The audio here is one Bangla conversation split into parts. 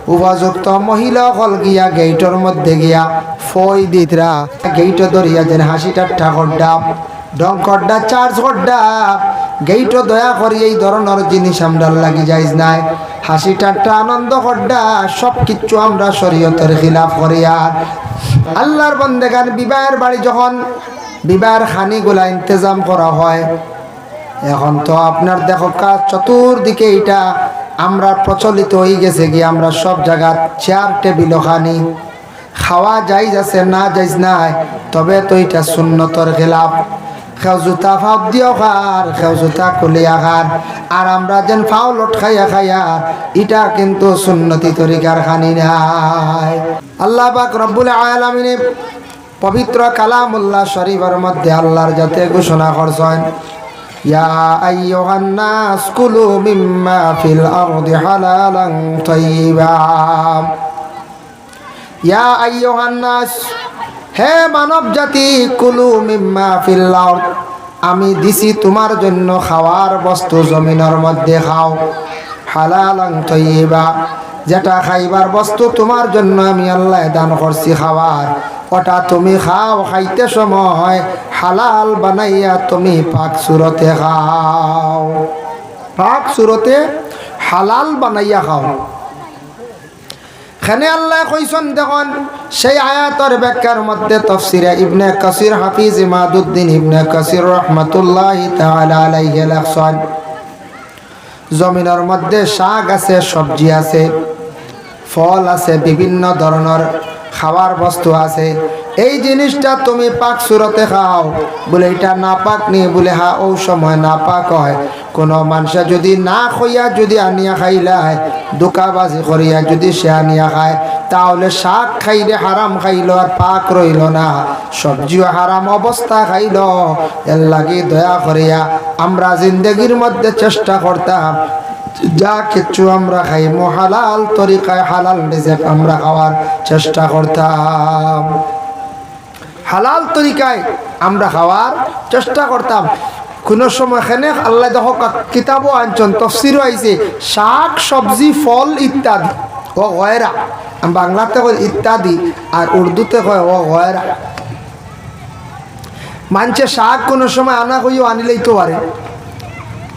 উপযুক্ত মহিলা হল গিয়া গেইটর মধ্যে গিয়া ফই দিতরা গেইট ধরিয়া যেন হাসি ঠাট্টা করডা ডং করডা চার্জ করডা গেইট দয়া করি এই ধরনের জিনিস আমরা লাগি যাইজ নাই হাসি ঠাট্টা আনন্দ করডা সব কিছু আমরা শরীয়তের খিলাফ করিয়া আল্লাহর বন্দেগান বিবাহের বাড়ি যখন বিবাহের খানিগুলা ইন্তজাম করা হয় এখন তো আপনার দেখো কাজ চতুর্দিকে এটা আমরা প্রচলিত হয়ে গেছে কি আমরা সব জায়গার চেয়ার টেবিল খানি খাওয়া যাইজ আছে না যাইজ নাই তবে তো এটা সুন্নতর খেলাফ খেও জুতা ফাও দিও খার খেও জুতা কুলিয়া খার আর আমরা যেন ফাও লট খাইয়া খাইয়া এটা কিন্তু সুন্নতি তরিকার খানি নাই আল্লাহ পাক রব্বুল আলামিন পবিত্র কালামুল্লাহ শরীফের মধ্যে আল্লাহর যাতে ঘোষণা করছেন ইয়া আইয়ুহান নাস কুলু মিম্মা ফিল আরদি হালালান তাইয়্যিবা ইয়া আইয়ুহান নাস হে মানব জাতি কুলু মিম্মা ফিল আরদ আমি দিছি তোমার জন্য খাওয়ার বস্তু জমিনের মধ্যে খাও হালালান তাইয়্যিবা যেটা খাইবার বস্তু তোমার জন্য আমি আল্লাহ দান করছি খাবার ওটা তুমি খাও খাইতে সময় হালাল বানাইয়া তুমি পাক সুরতে খাও পাক সুরতে হালাল বানাইয়া খাও খানে আল্লাহ কইছেন দেখুন সেই আয়াতের ব্যাখ্যার মধ্যে তাফসীরে ইবনে কাসির হাফিজ ইমাদউদ্দিন ইবনে কাসির রাহমাতুল্লাহি তাআলা আলাইহি লেখছেন জমিনের মধ্যে শাক আছে সবজি আছে ফল আছে বিভিন্ন ধরনের খাবার বস্তু আছে এই জিনিসটা তুমি পাক সুরতে খাও বলে এটা না পাক নি বলে হা ও সময় না পাক হয় কোনো মানুষ যদি না খইয়া যদি আনিয়া খাইলায় দোকাবাজি করিয়া যদি সে আনিয়া খায় তাহলে শাক খাইলে হারাম খাইল আর পাক রইল না সবজিও হারাম অবস্থা খাইল এর লাগি দয়া করিয়া আমরা জিন্দগির মধ্যে চেষ্টা করতাম যা কিছু আমরা খাইমো হালাল তরিকায় হালাল রিজিক আমরা খাওয়ার চেষ্টা করতাম হালাল তরিকায় আমরা খাওয়ার চেষ্টা করতাম কোন সময় এখানে আল্লাহ দেখো কিতাবও আনছেন তাফসীরও আইছে শাক সবজি ফল ইত্যাদি ও গয়রা বাংলাতে কয় ইত্যাদি আর উর্দুতে কয় ও গয়রা মানছে শাক কোনো সময় আনা হইও আনিলেই তো পারে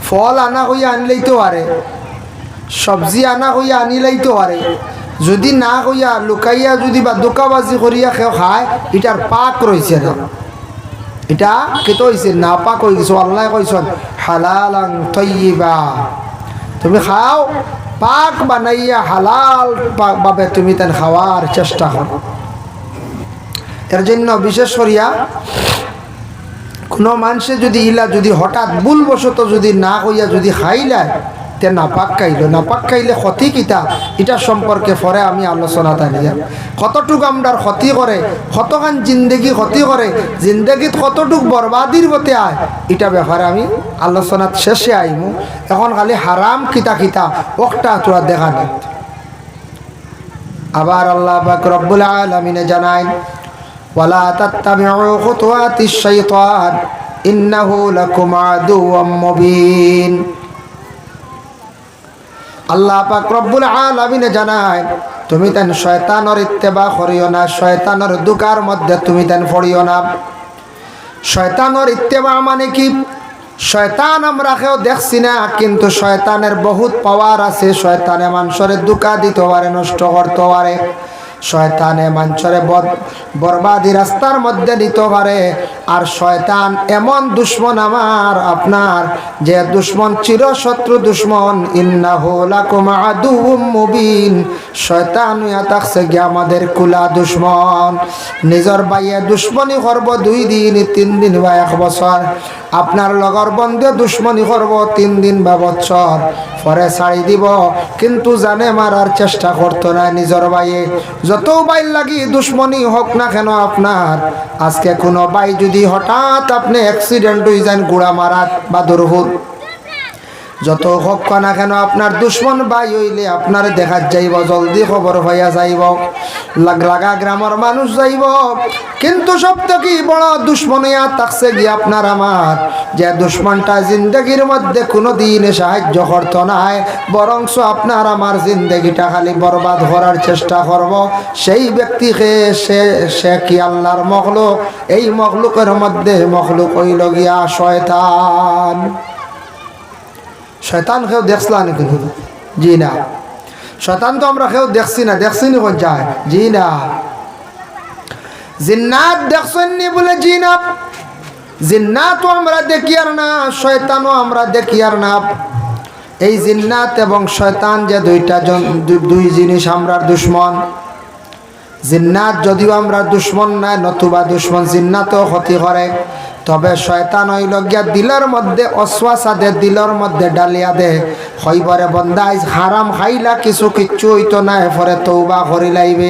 ফল আনা হইয়া আনিলেই তো পারে সবজি আনা হইয়া আনিলেই তো পারে যদি না হইয়া লুকাইয়া যদি বা দোকাবাজি করিয়া কেউ খায় এটার পাক রয়েছে না এটা কেতো হয়েছে না পাক হয়ে গেছে আল্লাহ কইছেন হালালান তাইয়্যিবা তুমি খাও পাক বানাইয়া হালাল ভাবে তুমি তান খাওয়ার চেষ্টা করো এর জন্য বিশেষ করিয়া কোনো মানুষে যদি ইলা যদি হঠাৎ ভুলবশত যদি না হইয়া যদি খাইলায় তে নাপাক খাইলে ক্ষতি কিতা এটা সম্পর্কে পরে আমি আলোচনা তাই কতটুক আমরার ক্ষতি করে কতখান জিন্দগি ক্ষতি করে জিন্দগিত কতটুক বরবাদির হতে আয় এটা ব্যাপারে আমি আলোচনাত শেষে আইমু এখন খালি হারাম কিতা কিতা ওটা তোরা দেখা নেই আবার আল্লাহ পাক রব্বুল আলামিন জানায় ওয়ালা তাত্তাবিউ খুতুওয়াতিশ শাইতান ইন্নাহু লাকুম আদুওয়াম মুবিন আল্লাহ পাক রব্বুল আলামিন জানায় তুমি তেন শয়তানের ইত্তেবা করিও না শয়তানের দুকার মধ্যে তুমি তেন পড়িও না শয়তানের ইত্তেবা মানে কি শয়তান আমরা কেউ দেখছি না কিন্তু শয়তানের বহুত পাওয়ার আছে শয়তানে মানুষের দুকা দিতে পারে নষ্ট করতে পারে শয়তানে মানুষের বরবাদি রাস্তার মধ্যে নিতে পারে আর শয়তান এমন দুশ্মন আমার আপনার যে দুশ্মন চিরশত্রু দুশ্মন ইন্নাহু লাকুম আদুউম মুবিন শয়তান ইয়া থাকছে কি আমাদের কুলা দুশ্মন নিজের বাইয়ে দুশ্মনী করব 2 দিন 3 দিন বা 1 বছর আপনার লগর বন্ধে দুশ্মনী করব 3 দিন বা বছর পরে ছাড়ি দিব কিন্তু জানে মারার চেষ্টা করতো না নিজের বাইয়ে যত ভাই লাগি দুশ্মনী হোক না কেন আপনার আজকে কোনো ভাই যদি হঠাৎ আপনি অ্যাক্সিডেন্ট হয়ে যান গুড়া মারাত বা দুর্ঘট যত হোক না কেন আপনার দুশ্মন ভাই হইলে আপনার দেখা যাইব, জলদি খবর হইয়া যাইব, লাগা গ্রামের মানুষ যাইব। কিন্তু সব থেকে বড় দুশ্মন ইয়া থাকছে গিয়ে আপনার আমার, যে দুশ্মনটা জিন্দগির মধ্যে কোনো দিন সাহায্য করত নাই, বরংস আপনার আমার জিন্দগিটা খালি বরবাদ করার চেষ্টা করব। সেই ব্যক্তিকে সে কি আল্লাহর মখলুক। এই মখলুকের মধ্যে মখলুক হইল গিয়া শয়তান। শয়তান কেউ দেখছিলা নাকি? জি না। শয়তান তো আমরা কেউ দেখছি না, দেখছি নি কোন যায়? জি না। জিন্নাত দেখছেন নি বলে জি না। জিন্নাতও আমরা দেখি আর না, শয়তানও আমরা দেখি আর না। এই জিন্নাত এবং শয়তান যে দুই জিনিস আমরার দুশ্মন। জিন্নাত যদিও আমরা দুশ্মন নাই, নতুবা দুশ্মন জিন্নাতও ক্ষতি করে, তবে শয়তান হইল গিয়া দিলের মধ্যে অশ্বাসা দে, দিলের মধ্যে ডালিয়া দে, হইবরে বন্দা আইজ হারাম খাইলা, কিচ্ছু হইতো না, এরপরে তৌবা করি লাইবে।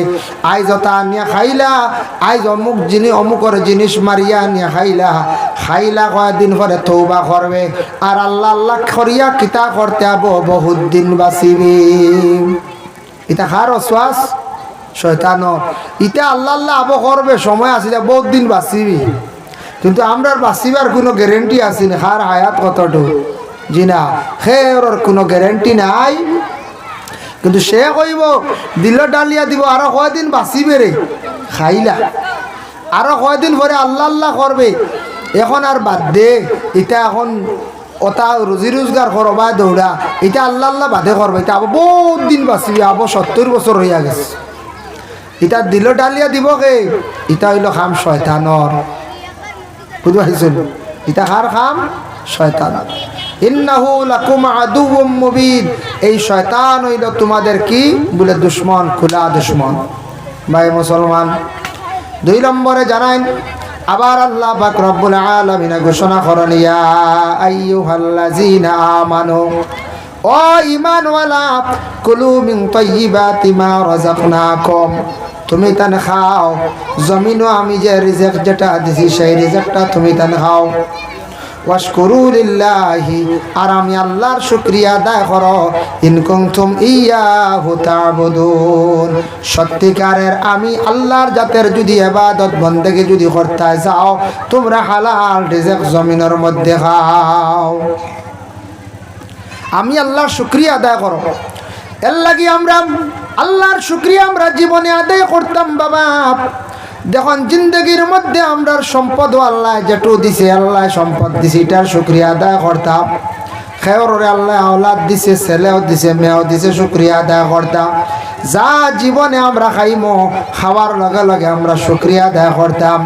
আইজ ওটা আনিয়া খাইলা, আইজ অমুকর জিনিস মারিয়া আনিয়া খাইলা কয়েকদিন পরে তৌবা করবে, আর আল্লাহ আল্লাহ করিয়া কিতা করতে আবো, বহুত দিন বাঁচিবি। এটা কার অশ্বাস? শয়তান। ইটা আল্লাহ আল্লাহ আবো করবে, সময় আসিলে বহুত দিন বাঁচিবি, কিন্তু আমরা বাঁচিবার কোনো গ্যারেন্টি আছে না। হার হায়াত কতটুকু? জি না, খের কোনো গ্যারেন্টি নাই। কিন্তু সে কইব দিল ডালিয়া দিব, আরো কয়দিন বাঁচিবে রে, খাইলা আরো কয়দিন পরে আল্লাহ আল্লাহ করবে, এখন আর বাদ দে, এটা এখন ওটা রুজি রোজগার করবা দৌড়া, এটা আল্লাহ আল্লাহ বাদে করবে, এটা আবার বহুত দিন বাঁচিবি, আবার 70 বছর হইয়া গেছে। এটা দিল ডালিয়া দিব কে? এটা হইল খাম শয়তানর। বুঝতে পারছেন? এটা কার খাম? শয়তান। ইন্নাহু লাকুম আদুউম মুবিন। এই শয়তান হইল তোমাদের কি বলে দুশ্মন, খোলা দুশ্মন। ভাই মুসলমান, 2 নম্বরে জানাইন আবার আল্লাহ পাক রব্বুল আলামিন ঘোষণা করেন, ইয়া আইয়ুহাল্লাযীনা আমানু, ও ঈমানওয়ালা, কুলু মিন তাইয়্যিবাতি মা রাযাকনাকুম, তুমি তান খাও, জমিনও আমি যে রিজিক যেটা দিছি সেই রিজিকটা তুমি তান খাও। ওয়াশকুরু লিল্লাহি, আর আমি আল্লাহর শুকরিয়া আদায় করো, ইন কুনতুম ইয়াহু তা'বুদুন, সত্যিকারের আমি আল্লাহর জাতের যদি ইবাদত বন্দেগি যদি করতে যাও, তোমরা হালাল রিজিক জমিনের মধ্যে খাও। আমি আল্লাহর শুকরিয়া আদায় করো। এর লাগি আমরা আল্লাহর শুকরিয়া আমরা জীবনে আদায় করতাম। বাবা দেখুন, জিন্দগির মধ্যে আমরা সম্পদ আল্লাহ যেটু দিছে, আল্লাহ সম্পদ দিছে, এটার শুকরিয়া আদায় করতাম। খেয়রে আল্লাহ আওলাদ দিছে, ছেলেও দিছে, মেয়েও দিছে, শুকরিয়া আদায় করতাম। যা জীবনে আমরা খাইমো, খাওয়ার লগে লগে আমরা শুকরিয়া আদায় করতাম।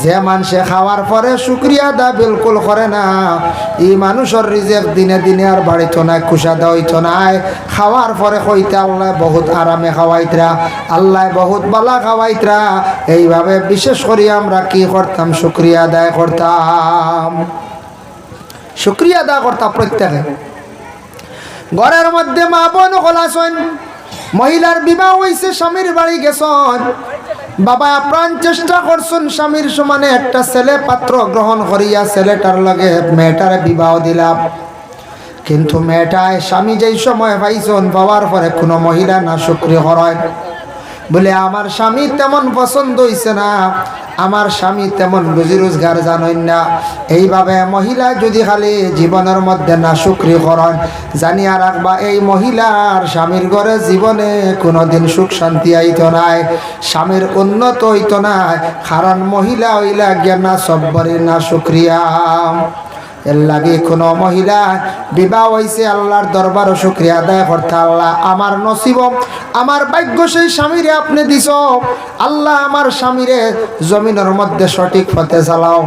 যে মানুষে খাওয়ার পরে শুকরিয়া আদায় বিলকুল করে না, এই মানুষের রিজিক দিনে দিনে আর বাড়িতো না, কুশাদা হইতো নাই। খাওয়ার পরে কইতে আল্লাহ বহুত আরামে খাওয়াইতরা, আল্লাহ বহুত বালা খাওয়াইতরা। এইভাবে বিশেষ করে আমরা কি করতাম? শুকরিয়া আদায় করতাম, শুকরিয়া আদায় করতাম প্রত্যেকে। ঘরের মধ্যে মা বোন হলাছেন, মহিলার বিবাহ হয়েছে, স্বামীর বাড়ি গেছেন, বাবা প্রাণ চেষ্টা করছেন স্বামীর সমানে একটা ছেলে পাত্র গ্রহণ করিয়া ছেলেটার লগে মেয়েটার বিবাহ দিলাম। কিন্তু মেয়েটায় স্বামী যেই সময় পাইছেন, পাওয়ার পরে কোনো মহিলা না শুকরিয়া করেন, বলে আমার স্বামী তেমন পছন্দ হইছে না, আমার স্বামী তেমন রুজি রোজগার জানেন না। এইভাবে মহিলা যদি খালি জীবনের মধ্যে না শুকরি করেন, জানিয়া রাখবা এই মহিলার স্বামীর ঘরে জীবনে কোনোদিন সুখ শান্তি আইতো নাই, স্বামীর উন্নত হইতো নাই। কারণ মহিলা হইলা জ্ঞান না সব্বরে না শুক্রিয়া। এর লাগে কোনো মহিলা বিবাহ হইছে, আল্লাহর দরবারও শুকরিয়া আদায় করতে, আল্লাহ আমার নসিব, আমার ভাগ্য সেই স্বামীরে আপনি দিছ, আল্লাহ আমার স্বামীরে জমিনের মধ্যে সঠিক পথে চালাও,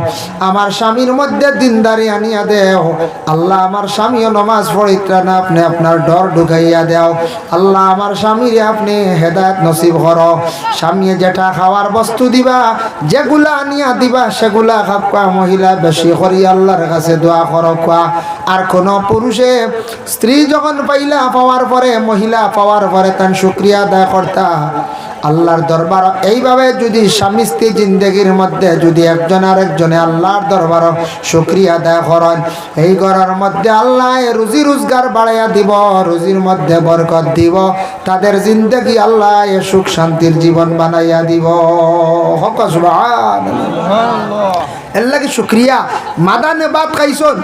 আমার স্বামীর মধ্যে দিনদারি আনিয়া দেও, আল্লাহ আমার স্বামীও নমাজ পড়িত্রা না, আপনি আপনার ডর ঢুকাইয়া দেও, আল্লাহ আমার স্বামীরে আপনি হেদায়েত নসিব করো। স্বামী যেটা খাওয়ার বস্তু দিবা, যেগুলা আনিয়া দিবা সেগুলা খাওয়া মহিলা বেশি করি আল্লাহর কাছে দোয়া করো। আর কোন পুরুষে স্ত্রী যখন পাইলা পাওয়ার পরে, মহিলা পাওয়ার পরে তার শুকরিয়া আদায় করতা আল্লাহর দরবার এইভাবে যদি স্বামী স্ত্রী জিন্দগির মধ্যে যদি একজন আরেকজনে আল্লাহর দরবার শুকরিয়া আদায় করেন এই ঘরের মধ্যে আল্লাহ রুজি রোজগার বাড়াইয়া দিব রুজির মধ্যে বরকত দিব তাদের জিন্দগি আল্লাহ সুখ শান্তির জীবন বানাইয়া দিব হক সুবহানাল্লাহ এর লাগি শুকরিয়া মাদানে বাত খাইছন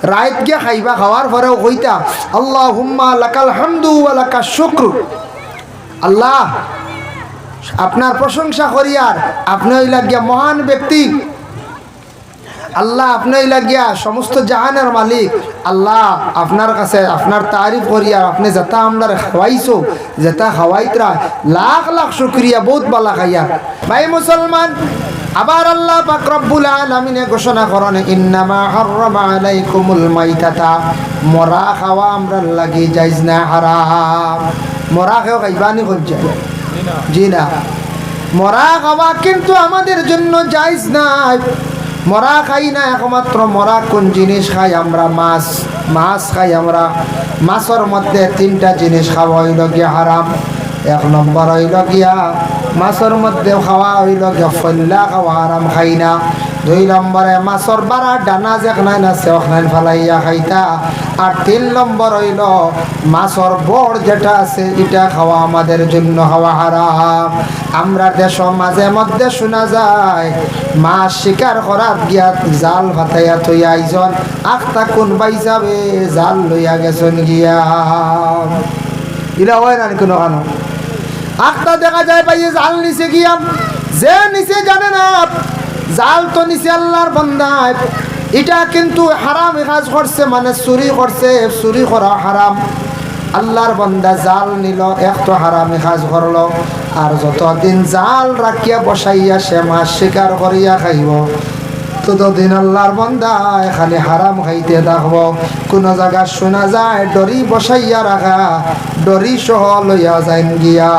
রাত গিয়া খাইবা খাওয়ার পরেও কইতা আল্লাহুম্মা লাকাল হামদু ওয়া লাকাশ শুকর আল্লাহ আপনার প্রশংসা করি আর আপনি হইলা গিয়া মহান ব্যক্তি আল্লাহ আপনি হইলা গিয়া সমস্ত জাহানের মালিক আল্লাহ আপনার কাছে আপনার তারিফ করি আর আপনি যেটা আমরা খাওয়াইছো যেটা খাওয়াইতরা লাখ লাখ শুকরিয়া বহুত বালা খাইয়া ভাই মুসলমান আবার আল্লাহ পাক রব্বুল আলামিনে ঘোষণা করেন ইন্নামা হাররামা আলাইকুমুল মাইতাতা মরা খাওয়া আমরা লাগি জায়েজ না হারাম মরা খাওয়া খাইবানি কইছে জি না মরা খাওয়া কিন্তু আমাদের জন্য জায়েজ নাই মরা খাই না একমাত্র মরা কোন জিনিস খাই আমরা মাছ মাছ খাই আমরা মাছের মধ্যে তিনটা জিনিস খাওয়া হইল গিয়া হারাম এক নম্বর হইল গিয়া মাছের মধ্যে খাওয়া হইল গিয়া ফল্লা খাওয়া হারাম খাই না দুই নম্বরে মাছের বাড়া ডানা যেখানে আছে ওখানে ফালাইয়া খাইতা আর তিন নম্বর হইল মাছের বড় যেটা আছে এটা খাওয়া আমাদের জন্য খাওয়া হারাম আমরা দেশ মাঝে মধ্যে শোনা যায় মাছ শিকার করার গিয়া জাল ফাটাইয়া থইয়া আইজন আখতা কোন বাই যাবে জাল লইয়া গেছেন গিয়া ইলা হয় না কোনো কারণ আখতা দেখা যায় পাইয়ে জাল নিচে গিয়া যে নিচে জানে না জাল তো নিচে আল্লাহর বান্দা এটা কিন্তু হারাম কাজ করছে মানে চুরি করা হারাম আল্লাহর বান্দা জাল নিল এক তো হারাম কাজ করলো আর যতদিন জাল রাখিয়া বসাইয়া সে মাছ শিকার করিয়া খাইব ততদিন আল্লাহর বান্দা খালি হারাম খাইতে থাকব কোন জায়গা শোনা যায় ডরি বসাইয়া রাখা ডরি সহ লইয়া যাইন গিয়া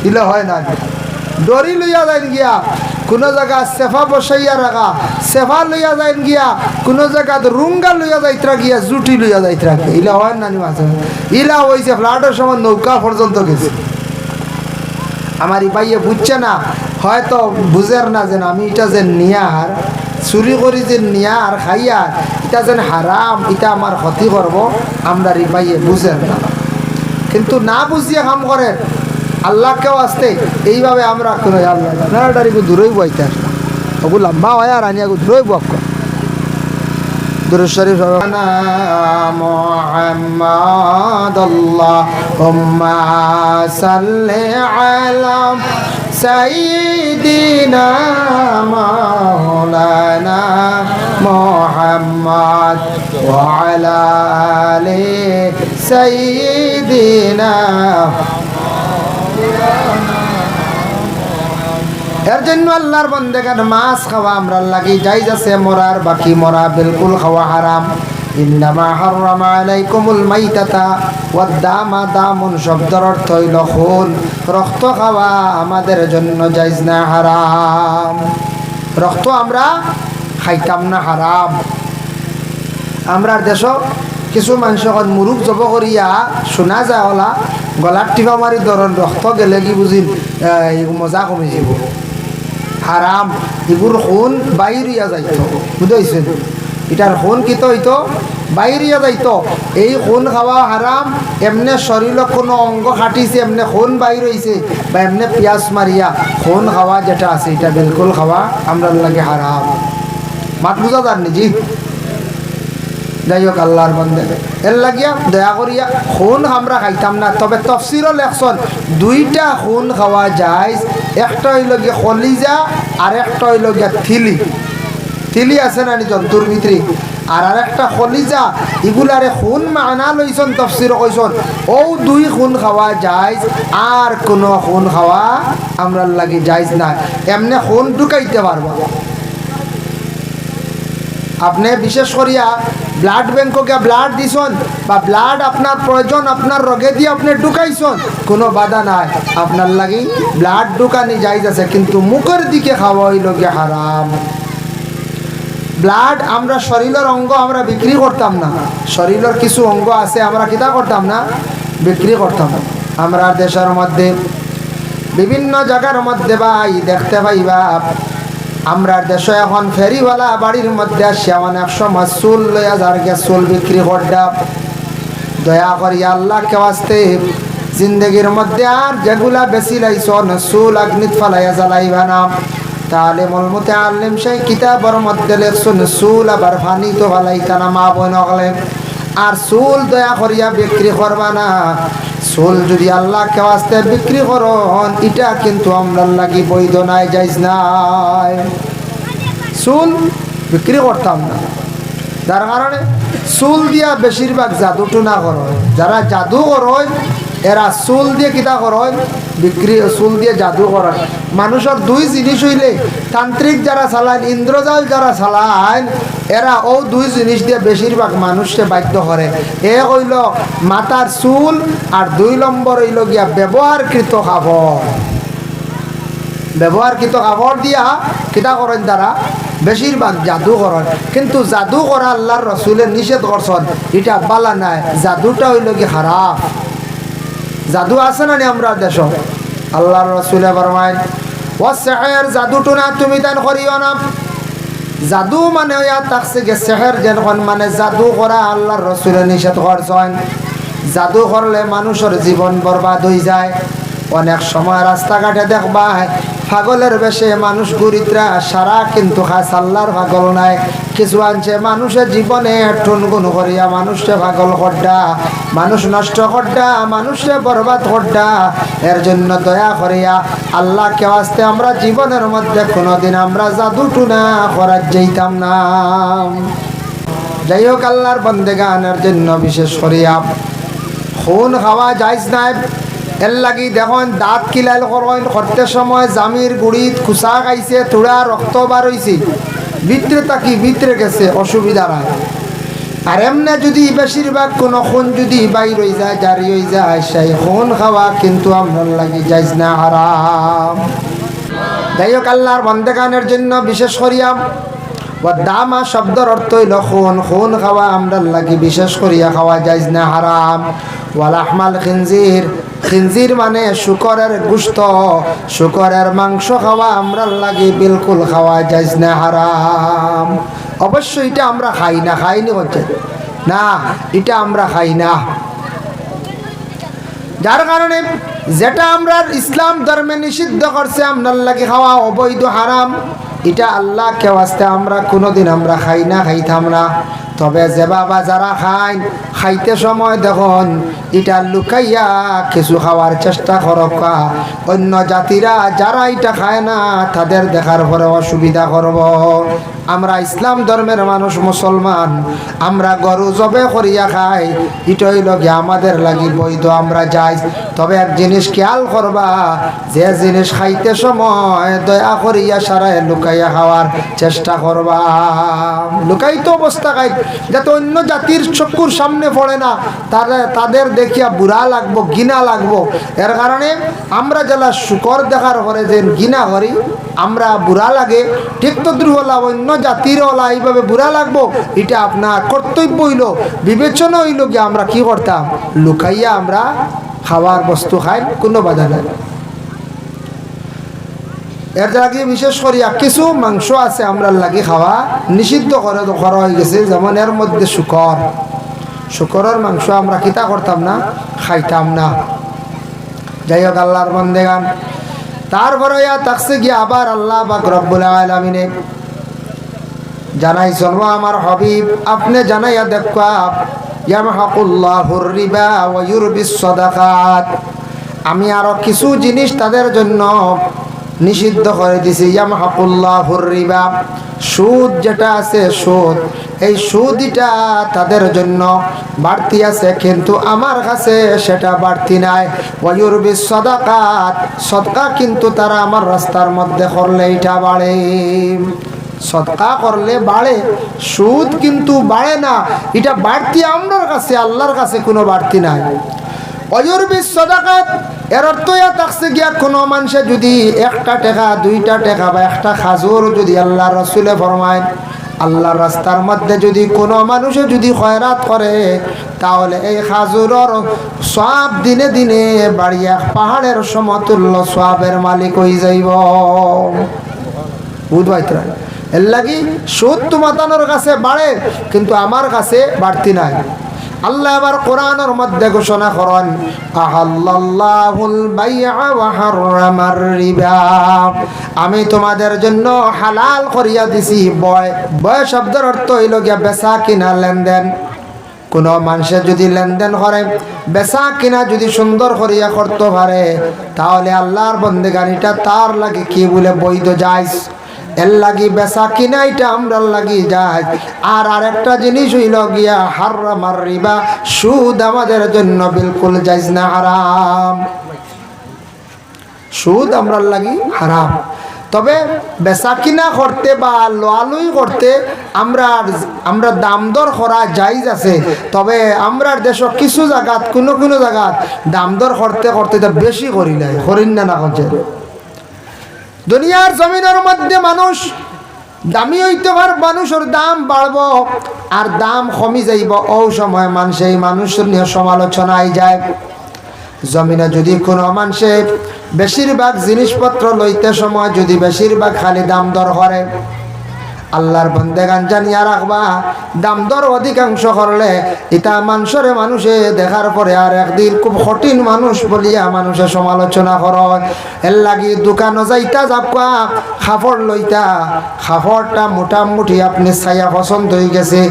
ইলে হয় না ডরি লইয়া যাইন গিয়া কোন জায়গা সেফা বসাইয়া রাখা সেফা লইয়া যাইন গিয়া কোন জায়গা রুঙ্গা লইয়া যাইতরা গিয়া জুটি লইয়া যাইতরা ইলা হয় না মাঝে ইলা হইছে ফ্লাটের সময় নৌকা পর্যন্ত গেছে আমার ভাইয়ে বুঝছে না হয়তো বুঝের না যেন আমি এটা যে নিয়ার চুরি করি যে নিয়ার খাইয়ার এটা যেন হারাম এটা আমার ক্ষতি করব আমরা ভাইয়ে বুঝের না কিন্তু না বুঝিয়ে কাম করে আল্লাহকেও আসতে এইভাবে আমরা কোনো আল্লাহ আপনারা ডারিগু দূরই বইতে আসলাম ওগুলো লম্বা হয় আর আনিয়াগু দূরই বক দুরূদ শরীফ মুহাম্মাদ আল্লাহুম্মা সাল্লি আলা সাইয়্যিদিনা মাওলানা মুহাম্মাদ ওয়া আলা আলি সাইয়্যিদিনা এর জন্য আল্লাহর বান্দাগান মাছ খাওয়া আমরা লাগি জায়েজ আছে মরার বাকি মরা বিলকুল খাওয়া হারাম ইন্নামা হাররামা আলাইকুমুল মাইতাতা ওয়াদ দামা দামুন শব্দের অর্থ হইল খুন রক্ত খাওয়া আমাদের জন্য জায়েজ না হারাম রক্ত আমরা খাইতাম না হারাম আমরা দেশ কিছু মানুষ মুরুখ জব করিয়া শোনা যায় ওলা গলার টিপা মারি ধরন রক্ত গেলে কি বুঝিল মজা কমে যাব হারাম এগুর খুন বাইরিয়া যাইত বুঝাইছেন এটার খুন কিত হইতো বাইরিয়া যাইত এই খুন খাওয়া হারাম এমনি শরীর কোনো অঙ্গ খাটিছে এমনি খুন বাইর হয়েছে বা এমনি পিয়াজ মারিয়া খুন খাওয়া যেটা আছে এটা বিলকুল খাওয়া আমরা লাগে হারাম মাত বুঝা যান নি জি যাই হোক আল্লাহর বান্দা এর লাগিয়া দয়া করিয়া খুন আমরা খাইতাম না তবে তফসিরও লেখছেন দুইটা খুন খাওয়া যায় একটা হইল গিয়া কলিজা আর একটা হইল গিয়া থিলি আছে না জন্তুর ভিতরে আর আরেকটা কলিজা এগুলারে খুন মানা লইছন তফসির কইছন ও দুই খুন খাওয়া যায় আর কোনো খুন খাওয়া আমরা লাগি যাইজ না এমনি খুন ঢুকাইতে পারবো আপনি বিশেষ করিয়া ব্লাড ব্যাংকে ব্লাড দিছন বা ব্লাড আপনার প্রয়োজন আপনার রোগে দিয়ে আপনি ঢুকাইছন কোনো বাধা নাই আপনার লাগি ব্লাড ঢুকানি যাইজ আছে কিন্তু মুখের দিকে খাওয়া হইল গিয়ে হারাম ব্লাড আমরা শরীরের অঙ্গ আমরা বিক্রি করতাম না শরীরের কিছু অঙ্গ আছে আমরা কিতা করতাম না বিক্রি করতাম আমরা দেশের মধ্যে বিভিন্ন জায়গার মধ্যে ভাই দেখতে পাইবা আমরা দেশে এখন ফেরিওয়ালা বাড়ির মধ্যে আসে অনেক সময় চুল লইয়া যার গে চুল বিক্রি করডা। দয়া করি আল্লাহকে ওয়াস্তে জিন্দগির মধ্যে আর যেগুলা বেশি লাইছ চুল আগ্নিত ফালাইয়া জ্বালাইবা না। তাহলে মলমতে আলিম সেই কিতাবর মধ্যে লেখছেন চুল আবার ফানি তো ফালাইতা না মা বোন হলে। আর চুল দয়া করিয়া বিক্রি করবা না। চুল যদি আল্লাহকে ওয়াস্তে বিক্রি করন এটা কিন্তু আমরা লাগি বৈধ নাই, যাইজ নাই। চুল বিক্রি করতাম না, যার কারণে চুল দিয়া বেশিরভাগ জাদু টুনা করয়। যারা জাদু করয় এরা চুল দিয়ে কিতা করয় বিক্রি, চুল দিয়ে জাদু করয়। মানুষের দুই জিনিস হইলে তান্ত্রিক যারা চালায়, ইন্দ্রজাল যারা চালায়, এরা ও দুই জিনিস দিয়ে বেশিরভাগ মানুষকে বাধ্য করে। এক হইল মাথার চুল আর 2 নম্বর হইল গিয়া ব্যবহারকৃত কাপড়। ব্যবহারকৃত কাপড় দিয়া কিতা করেন তারা বেশিরভাগ জাদু করেন। কিন্তু জাদু করা আল্লাহর রসুলের নিষেধ করছেন, এটা বালা নাই। জাদুটা হইল কি খারাপ। জাদু আছে না আমরা দেশ, আল্লাহর রসুলে ফরমায় ওয়াসিহর জাদুটো না তুমি দান করিও না। জাদু মানে ইয়া তাকসে গে সেহর যেন মানে জাদু করা আল্লাহর রসুলে নিষেধ করছেন। জাদু করলে মানুষের জীবন বরবাদ হয়ে যায়। অনেক সময় রাস্তাঘাটে দেখবা পাগলের বেশে মানুষ ঘুরিতরা সারা কিন্তু খাস আল্লাহর পাগল নাই। কিছু আনছে মানুষের জীবনে টুনগুন করিয়া মানুষকে পাগল করডা, মানুষ নষ্ট করডা, মানুষকে বরবাদ করডা। এর জন্য দয়া করিয়া আল্লাহকে ওয়াস্তে আমরা জীবনের মধ্যে কোনোদিন আমরা জাদু টুনা করার যাইতাম না। যাই হোক আল্লাহর বন্দেগানের জন্য বিশেষ করিয়া খুন খাওয়া যাইজ নাই। এর লাগি দেখুন দাঁত কিলাইল করতে সময় জামির গুড়িত খুসা খাইছে, থোড়া রক্ত বার হয়েছে, ভিতরে তাকি ভিতরে গেছে, অসুবিধা নাই। আর এমনি যদি বেশিরভাগ কোনো খুন যদি বাইর হয়ে যায়, জারি হয়ে যায়, সেই খুন খাওয়া কিন্তু আপনার লাগি যাইজ না, হারাম। যাই হোক আল্লাহর বন্দেগানের জন্য বিশেষ করিয়া দামা শব্দের অর্থ হইল খুন। খুন খাওয়া আমরা লাগি বিশেষ করিয়া খাওয়া যাইজ না, হারাম। ওয়ালাহমাল খিনজির, খিনজির মানে শুকরের গোশত, শুকরের মাংস খাওয়া আমরা লাগি বিলকুল খাওয়া যাইজ না, হারাম। অবশ্যই এটা আমরা খাই না, খাইনি হচ্ছে না, এটা আমরা খাই না। যার কারণে যেটা আমরা ইসলাম ধর্মে নিষিদ্ধ করছে আপনার লাগে খাওয়া অবৈধ, হারাম, এটা আল্লাহকে ওয়াস্তে আমরা কোনোদিন আমরা খাই না, খাইতাম না। তবে যে বাবা যারা খাইতে সময় দেখুন এটা লুকাইয়া কিছু খাওয়ার চেষ্টা করক। অন্য জাতিরা যারা এটা খায় না তাদের দেখার পরে অসুবিধা করব। আমরা ইসলাম ধর্মের মানুষ, মুসলমান, আমরা গরু জবে করিয়া খাই, এটাই লগে আমাদের লাগি বৈধ, আমরা যাই। তবে এক জিনিস খেয়াল করবা, যে জিনিস খাইতে সময় দয়া করিয়া সারায় লুকাইয়া খাওয়ার চেষ্টা করবা। লুকাইতে অবস্থা খাই যাতে অন্য জাতির চক্ষুর সামনে পড়ে না, তাদের দেখিয়া বুড়া লাগবো, ঘৃণা লাগবো। এর কারণে আমরা যারা শুকর দেখার পরে যে ঘৃণা করি, আমরা বুড়া লাগে, ঠিক তো দ্রুহলা অন্য জাতির ওলা এইভাবে বুড়া লাগবো, এটা আপনার কর্তব্য হইল, বিবেচনা হইল কি আমরা কি করতাম, লুকাইয়া আমরা খাওয়ার বস্তু খাই, কোনো বাধা নাই। এর লাগে বিশেষ করিয়া কিছু মাংস আছে আমরা লাগি খাওয়া নিষিদ্ধ করা হয়ে গেছে। যেমন এর মধ্যে শুকর, শুকরের মাংস আমরা কিতা করতাম না, খাইতাম না। যাই হোক আল্লাহর বন্দেগান, তারপরে তাকসে গিয়ে আবার আল্লাহ পাক রব্বুল আলামিনে জানাইছেন, আমার হাবিব আপনি জানাইয়া দেখা, ইয়ামহাকুল্লাহুর রিবা ওয়া ইউরবিস সাদাকাত, আমি আরো কিছু জিনিস তাদের জন্য নিষিদ্ধ করে দিছি। ইয়ামহাকুল্লাহুর রিবা, সুদ যেটা আছে, সুদ, এই সুদটা তাদের জন্য বাড়তি আছে, কিন্তু আমার কাছে সেটা বাড়তি নাই। ওয়া ইউরবিস সাদাকাত, সদকা কিন্তু তারা আমার রাস্তার মধ্যে করলে এটা বাড়ে, সদকা করলে বাড়ে, সুদ কিন্তু বাড়ে না, এটা বাড়তি আমার কাছে, আল্লাহর কাছে কোনো বাড়তি নাই। অয়ুরবিস সাদাকাত, এর অর্থ থাকছে গিয়া কোনো মানুষে যদি 1টা টাকা 2টা টাকা বা একটা খাজুর যদি আল্লাহ রসুলে ফরমায় আল্লাহর রাস্তার মধ্যে যদি কোনো মানুষে যদি খয়রাত করে তাহলে এই খাজুরের সওয়াব দিনে দিনে বাড়িয়া পাহাড়ের সমতুল্য সওয়াবের মালিক হয়ে যাইব। বুঝবাইতরা এর লাগি সুদ তোমাদের কাছে বাড়ে কিন্তু আমার কাছে বাড়তি নাই। আল্লাহ আবার কোরআনের মধ্যে ঘোষণা করেন আহাল্লাল্লাহুল বাইআ ওয়া হারামার রিবা, আমি তোমাদের জন্য হালাল করিয়া দিছি বয়। বয় শব্দের অর্থ হইল গিয়া বেচা কিনা লেনদেন। কোনো মানুষের যদি লেনদেন করে বেচা কিনা যদি সুন্দর করিয়া করতে পারে তাহলে আল্লাহর বন্দেগানিটা তার লাগে কি বলে বৈধ জায়েজ। এর লাগি বেচা কিনা এটা আমরা লাগি যায়। আর আরেকটা জিনিস হইল গিয়া হারামার রিবা, সুদ আমাদের জন্য বিলকুল জায়েজ না, হারাম। সুদ আমরা লাগি হারাম। তবে বেচা কিনা করতে বা লোয়ালুই করতে আমরা দাম দর করা জায়েজ আছে। তবে আমরা দেশ কিছু জায়গাত কোনো কোনো জায়গাত দাম দর করতে করতে বেশি করি নাই, করিন না করছে। দুনিয়ার জমিনের মধ্যে মানুষ দামি হইতে পার, মানুষের দাম বাড়ব আর দাম কমি যাইব। ও সময় মানুষ এই মানুষের নিয়ে সমালোচনায় যায়। জমিনে যদি কোনো মানুষে বেশিরভাগ জিনিসপত্র লইতে সময় যদি বেশিরভাগ খালি দাম দর করে, আল্লাহর বন্দেগান জানিয়া রাখবা দাম দর অধিকাংশ করলে এটা মানুষে দেখার পরে আর একদিন খুব কঠিন মানুষ বলিয়া মানুষে সমালোচনা করে। এর লাগি দোকানও যাইতা যাবা খাফড় লইতা, খাফড়টা মোটামুটি আপনি ছায়া পছন্দ হয়ে গেছে,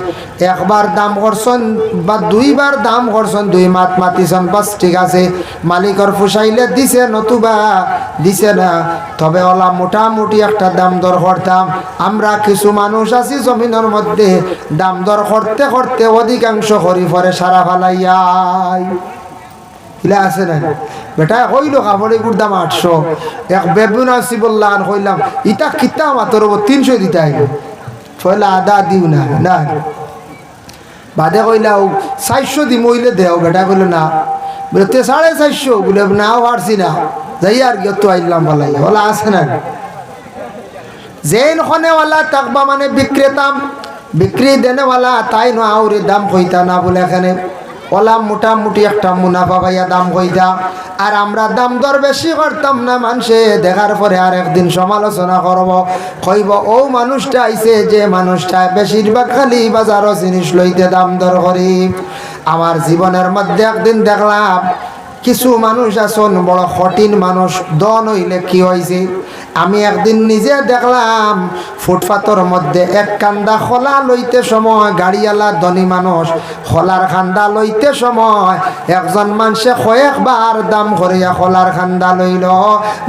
একবার দাম করছেন বা দুইবার দাম করছেন, দুই মাত মাতিছেন, বাস ঠিক আছে, মালিকর ফুসাইলে দিছে নতুবা দিছে না। তবে ওলা মোটামুটি একটা দাম দর করতাম। আমরা কিছু মানুষ আছি জমিনের মধ্যে দাম দর করতে করতে অধিকাংশ করি পরে সারা ফালাইয়াই ইলা আছে না। বেটা কইল কাপড়ে গুড় দাম 800, এক বেবুন আসি বললাম কইলাম ইটা কিতা মাত্র 300 দিতে আইব, ফয়লা আদা দিও না না বাদে কইলাও 400 দি মইলে দেও। বেটা কইল না, বলে 450 বলে না পারছি না, যাই আর গিয়ে তো আইলাম বলাই হলা আছে না। যেন খনেওয়ালা তাকবা মানে বিক্রেতা, বিক্রি দেনেওয়ালা তাই না আউরে দাম কইতা না বলে এখানে ওলা মোটামুটি একটা মুনাফা পাইয়া দাম কইতা। আর আমরা দাম দর বেশি করতাম না, মানুষে দেখার পরে আর একদিন সমালোচনা করব, কইব ও মানুষটা আইছে যে মানুষটা বেশিরভাগ খালি বাজারও জিনিস লইতে দাম দর করি। আমার জীবনের মধ্যে একদিন দেখলাম কিছু মানুষ আছেন বড় কঠিন মানুষ, দন হইলে কি হয়েছে। আমি একদিন নিজে দেখলাম ফুটপাতের মধ্যে এক কান্দা খোলা লইতে সময় গাড়িওয়ালা ধনী মানুষ খোলার খান্দা লইতে সময় একজন মানুষে কয়েকবার দাম করিয়া খোলার খান্দা লইল,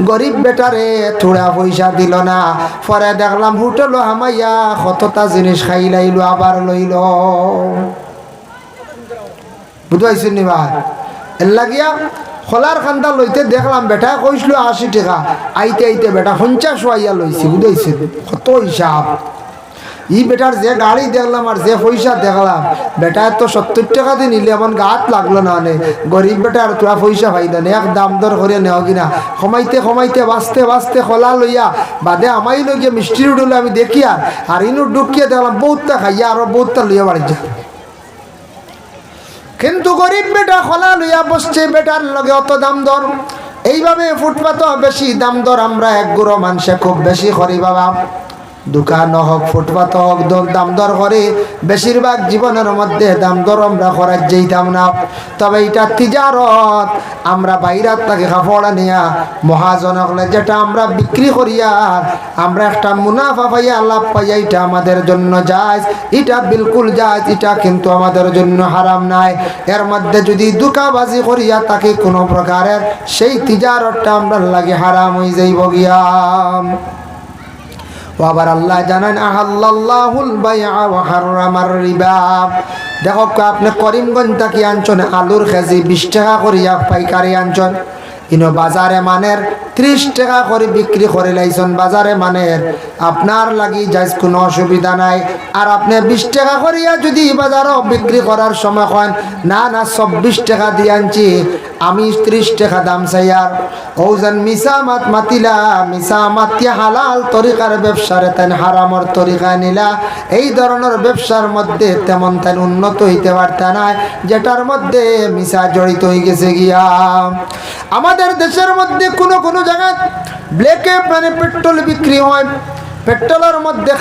গরিব বেটারে থোড়া পয়সা দিল না। পরে দেখলাম হোটেল হামাইয়া কতটা জিনিস খাই লাইল আবার লইল। বুঝাইছেন নি ভাই? এর লাগিয়া খোলার খান্দা লইতে দেখলাম বেটা কইছিল 80 টাকা, আইতে আইতে বেটা 50 আইয়া লইছি। বুঝাইছে কত হিসাব। ই বেটার যে গাড়ি দেখলাম আর যে পয়সা দেখলাম, বেটা তো 70 টাকা দিয়ে নিলে এমন গাত লাগলো না। নে গরিব বেটার তোরা পয়সা পাইলেন এক দাম দর করে নেওয়া কিনা কমাইতে কমাইতে বাঁচতে বাঁচতে খোলা লইয়া বাদে আমাই লইয়া মিষ্টির উঠলে আমি দেখিয়া আর ইনু ঢুকিয়ে দেখলাম বহুতটা খাইয়া আরো বহুতটা লইয়া বাড়ি যা। কিন্তু গরিব বেটা খোলা লইয়া বসছে, বেটার লগে অত দাম দর। এইভাবে ফুটপাত বেশি দাম দর আমরা এক গুঁড়ো মানুষে খুব বেশি করি বাবা। দোকান হোক ফুটপাত হোক দাম দর করে, বেশিরভাগ জীবনের মধ্যে দাম দর আমরা করার যেতাম না। তবে এটা তিজারত, আমরা বাইরাত থেকে কাপড় নিয়া মহাজন হলে যেটা আমরা বিক্রি করিয়া আমরা একটা মুনাফা পাইয়া লাভ পাইয়া, এটা আমাদের জন্য জায়েজ, এটা বিলকুল জায়েজ, এটা কিন্তু আমাদের জন্য হারাম নাই। এর মধ্যে যদি দুকাবাজি করিয়া তাকে কোনো প্রকারের সেই তিজারতটা আমরা লাগে হারাম হয়ে যাইব গিয়া। আবার আল্লাহ জানেন আহাল্লাল্লাহুল বাইআ ওয়া হারামার রিবা। দেখো আপনি করিমগঞ্জ থেকে আনছেন আলুর কেজি 20 টাকা করিয়া পাইকারি আনছেন, ইনো বাজারে মানের 30 টাকা করে বিক্রি করে লাইছেন বাজারে মানের আপনার লাগি যাইজ কোনো অসুবিধা নাই আর আপনি 20 টাকা করিয়া যদি বাজারও বিক্রি করার সময় হয় না না 24 টাকা দিয়ে আনছি আমি 30 টাকা দাম চাই আর ওজন মিসা মাত মাতিলা মিসা মাতিয়া হালাল তরিকার ব্যবসারে তাই হারামর তরিকা নিলা এই ধরনের ব্যবসার মধ্যে তেমন তাই উন্নত হইতে পারতা না যেটার মধ্যে মিসা জড়িত হয়ে গেছে গিয়া আমাদের দেশের মধ্যে কোনো জায়গায় ব্ল্যাকে মানে পেট্রোল বিক্রি হয় পেট্রোলের মধ্যে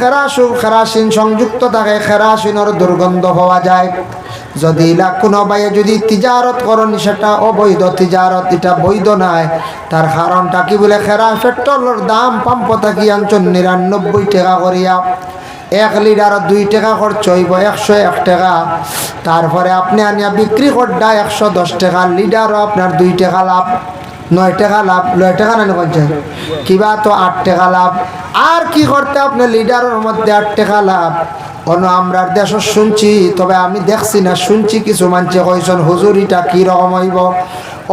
কেরাসিন সংযুক্ত থাকে কেরাসিনের দুর্গন্ধ পাওয়া যায় যদি কোনো বাইয়ে যদি তিজারত করেন সেটা অবৈধ তিজারত এটা বৈধ নয় তার কারণটা কি বলে পেট্রোলের দাম পাম্প থাকি আনছেন 99 টাকা করিয়া 1 লিটার 2 টাকা খরচ হইব 101 টাকা তারপরে আপনি আনিয়া বিক্রি করডা 110 টাকা লিটারও আপনার 2 টাকা লাভ 9 টাকা লাভ 9 টাকা না বলছেন কিবা তো 8 টাকা লাভ আর কি করতে আপনি লিটারের মধ্যে 8 টাকা লাভ অন্য আমরা দেশ শুনছি তবে আমি দেখছি না শুনছি কিছু মানুষে কইছেন হুজুর এটা কি রকম হইব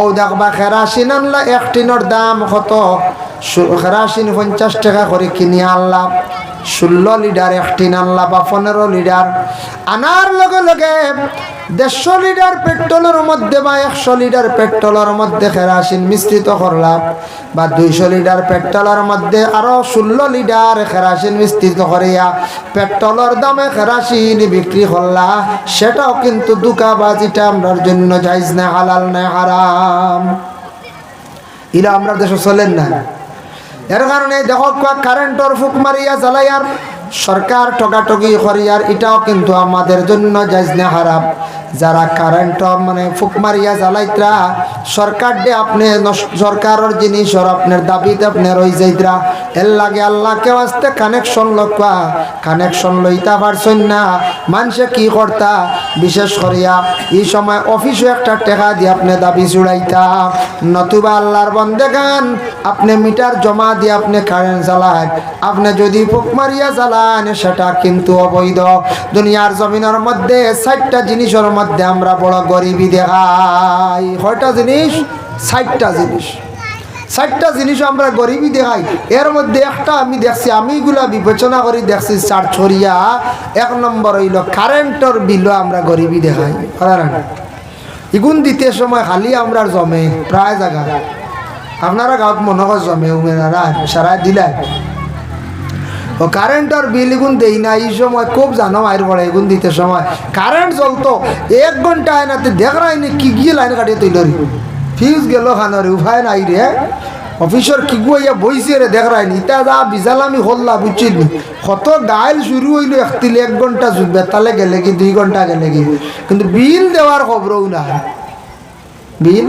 ও দেখবা কেরাসিন আনলা 1 টিনের দাম কত কেরাসিন 50 টাকা করে কিনে আনলাম 16 লিটার 1 টিন আনলা বা 15 লিটার আনার লগে লগে 150 লিটার পেট্রোলের মধ্যে বা 100 লিটার পেট্রোলের মধ্যে কেরাসিন মিশ্রিত করলাম বা 200 লিটার পেট্রোলের মধ্যে আরো 16 লিটার কেরাসিন মিশ্রিত করিয়া পেট্রোলের দামে কেরাসিন বিক্রি করলা সেটাও কিন্তু ধোঁকাবাজিটা আমরার জন্য জায়েজ না হালাল না হারাম ইলা আমরা দেশে চলেন না এর কারণে দেখো কারেন্টর ফুক মারিয়া জ্বালাইয়ার সরকার ঠকাঠকি করিয়ার এটাও কিন্তু আমাদের জন্য জায়েজ না হারাম যারা কারেন্ট মানে ফুক মারিয়া জ্বালাইতরা সরকার দে আপনি সরকারের জিনিস আপনার দাবিতে আপনি রই যাইতরা এর লাগে আল্লাহকে আসতে কানেকশন লক্ষ্য কানেকশন লইতা পারছেন না মানুষে কি করতা বিশেষ করিয়া এই সময় অফিসে একটা টাকা দিয়ে আপনি দাবি জুড়াইতা নতুবা আল্লাহর বন্দেগান আপনি মিটার জমা দিয়ে আপনি কারেন্ট জ্বালান আপনি যদি ফুক মারিয়া জ্বালান সেটা কিন্তু অবৈধ দুনিয়ার জমিনের মধ্যে 60টা জিনিসের মধ্যে আমরা বড় গরিবী দেখাই কয়টা জিনিস 60টা জিনিস আমরা গরিবী দেখাই এর মধ্যে একটা আমি দেখছি আমি এগুলা বিবেচনা করি দেখছি চার ছড়িয়া 1 নম্বর হইল কারেন্টের বিল আমরা গরিবী দেখাই ইগুন দিতে সময় খালি আমরা জমে প্রায় জায়গা আপনারা গাঁত মনে কর জমে উমেনারা সারা দিলাই ও কারেন্টের বিল এগুন দেই না এই সময় খুব জানো মায়ের পড়ে এগুন দিতে সময় কারেন্ট চলতো 1 ঘন্টা আয়নাতে দেখ রাইনি কি গিয়ে লাইন কাটিয়ে তৈরি ফিউজ গেল খানারে উপায় নাই রে অফিসর কি গুয়া বইছে রে দেখ রাইনি ইটা যা বিজালামি হল্লা বুঝছিল কত গাইল শুরু হইলো 1 ঘন্টা বেতালে গেলে কি 2 ঘন্টা গেলে কি কিন্তু বিল দেওয়ার খবরও না বিল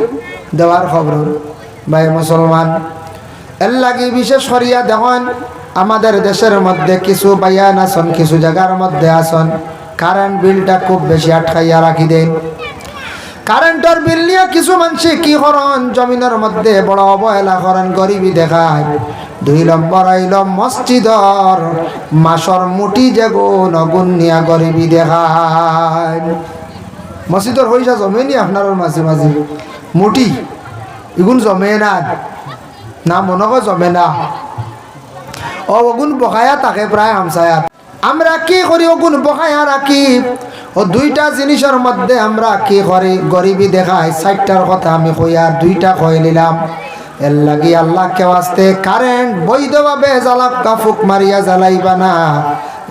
দেওয়ার খবর ভাই মুসলমান এর লাগে বিশেষ করিয়া দেখুন আমাদের দেশের মধ্যে কিছু বায়ান আসন কিছু জায়গার মধ্যে আসন কারেন্ট বিলটা খুব বেশি আটকাইয়া রাখি দেন কারেন্টের বিল নিয়ে কিছু মানুষ কি করেন জমিনের মধ্যে বড় অবহেলা করেন গরিবী দেখায় 2 নম্বর আইল মসজিদর মাসর মুটি যেগুন অগুন নিয়া গরিবী দেখায় মসজিদর পয়সা জমে নি আপনার মাঝে মাঝে মুটি এগুন জমে না মনে হয় জমে না অগুন বকায়া থাকে প্রায় হামসায়াত আমরা কি করি অগুন বকায়া রাখি ও 2টা জিনিসের মধ্যে আমরা কি করি গরিবী দেখাই 60টার কথা আমি কইয়া 2টা কই নিলাম এর লাগি আল্লাহকে ওয়াস্তে কারেন্ট বৈধভাবে জ্বালাকা ফুক মারিয়া জ্বালাইবা না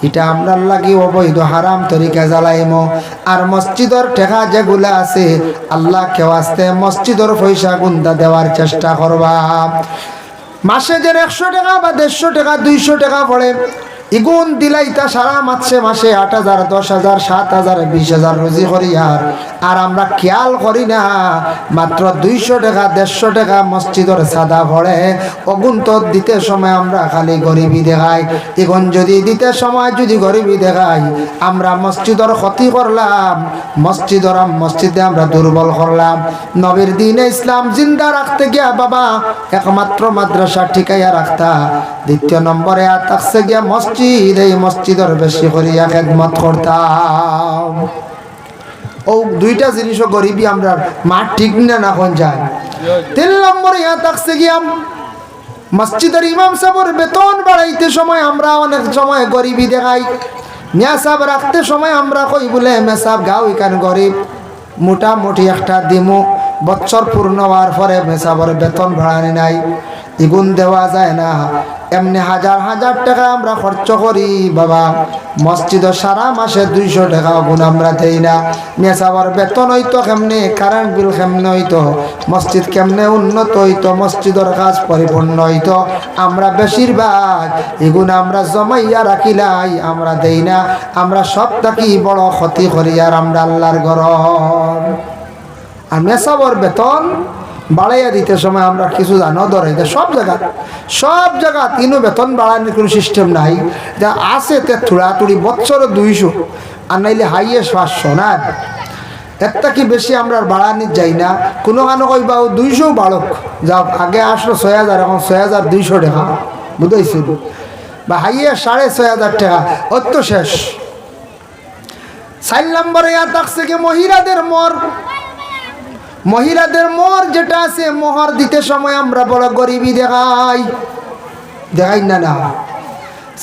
এটা আমরার লাগি অবৈধ হারাম তরিকা জ্বালাইমো আর মসজিদের টাকা যেগুলা আছে আল্লাহকে ওয়াস্তে মসজিদের পয়সা গুন্দা দেওয়ার চেষ্টা করবা মাসে যে 100 টাকা বা 150 টাকা 200 টাকা পড়ে ইগুন দিলাইতা সারা মাসে 8,000 10,000 7,000 20,000 রুজি করি আর আমরা খেয়াল করি না মাত্র 200 টাকা 150 টাকা মসজিদের সাদা পড়ে অগুন তো দিতে সময় আমরা খালি গরিবী দেখাই এখন যদি দিতে সময় যদি গরিবী দেখাই আমরা মসজিদের ক্ষতি করলাম মসজিদে আমরা দুর্বল করলাম নবীর দিনে ইসলাম জিন্দা রাখতে গিয়া বাবা একমাত্র মাদ্রাসা ঠিকাইয়া রাখতা দ্বিতীয় নম্বরে থাকছে গিয়া মসজিদ এই মসজিদের বেশি করিয়া খেদমত করতাম ও দুইটা জিনিসও গরিবই আমরা মাঠ ঠিক না না কোন যায়। 3 নম্বরে ইয়া থাকছে গিয়া মসজিদের ইমাম সাহেবের বেতন বাড়াইতে সময় আমরা অনেক সময় গরিবই দেখাই। মিয়া সাহেব রাখতে সময় আমরা কই বলে মে সাহেব গাও এখানে গরিব, মোটামুটি একটা দিমু, বছর পূর্ণ হওয়ার পরে মে সাহেবের বেতন বাড়ানি নাই, ইগুন দেওয়া যায় না। এমনি হাজার হাজার টাকা আমরা খরচ করি বাবা, মসজিদ সারা মাসে 200 টাকা গুণ আমরা দেই না। মেসাবার বেতন হইতো কেমনে, কারেন্ট বিল কেমনে হইতো, মসজিদ কেমনে উন্নত হইতো, মসজিদের কাজ পরিপূর্ণ হইতো, আমরা বেশিরভাগ এগুণ আমরা জমাইয়া রাখিলাই, আমরা দেই না। আমরা সব থাকি বড় ক্ষতি করি আর আমরা আল্লাহর ঘর। আর মেসাবর বেতন বাড়াইয়া দিতে সময় আমরা কিছু জানো ধরাইতে সব জায়গা তিনও বেতন বাড়ানোর কোনো সিস্টেম নাই। যা আছে তে থুড়াথুড়ি বছরে 200 আর নাইলে হাইয়েস্ট 500 না, একটা কি বেশি আমরা বাড়ানি যাই না। কোনো কানো কইবা 200 বাড়ক, যাও আগে আসলো 6000, এখন 6200 টাকা বুঝাইছিল, বা হাইয়েস্ট 6500 টাকা, অত শেষ। 4 নম্বরে আর থাকছে কি মহিলাদের মর। মহিলাদের মর যেটা আছে, মোহর দিতে সময় আমরা বড় গরিবি দেখাই না না।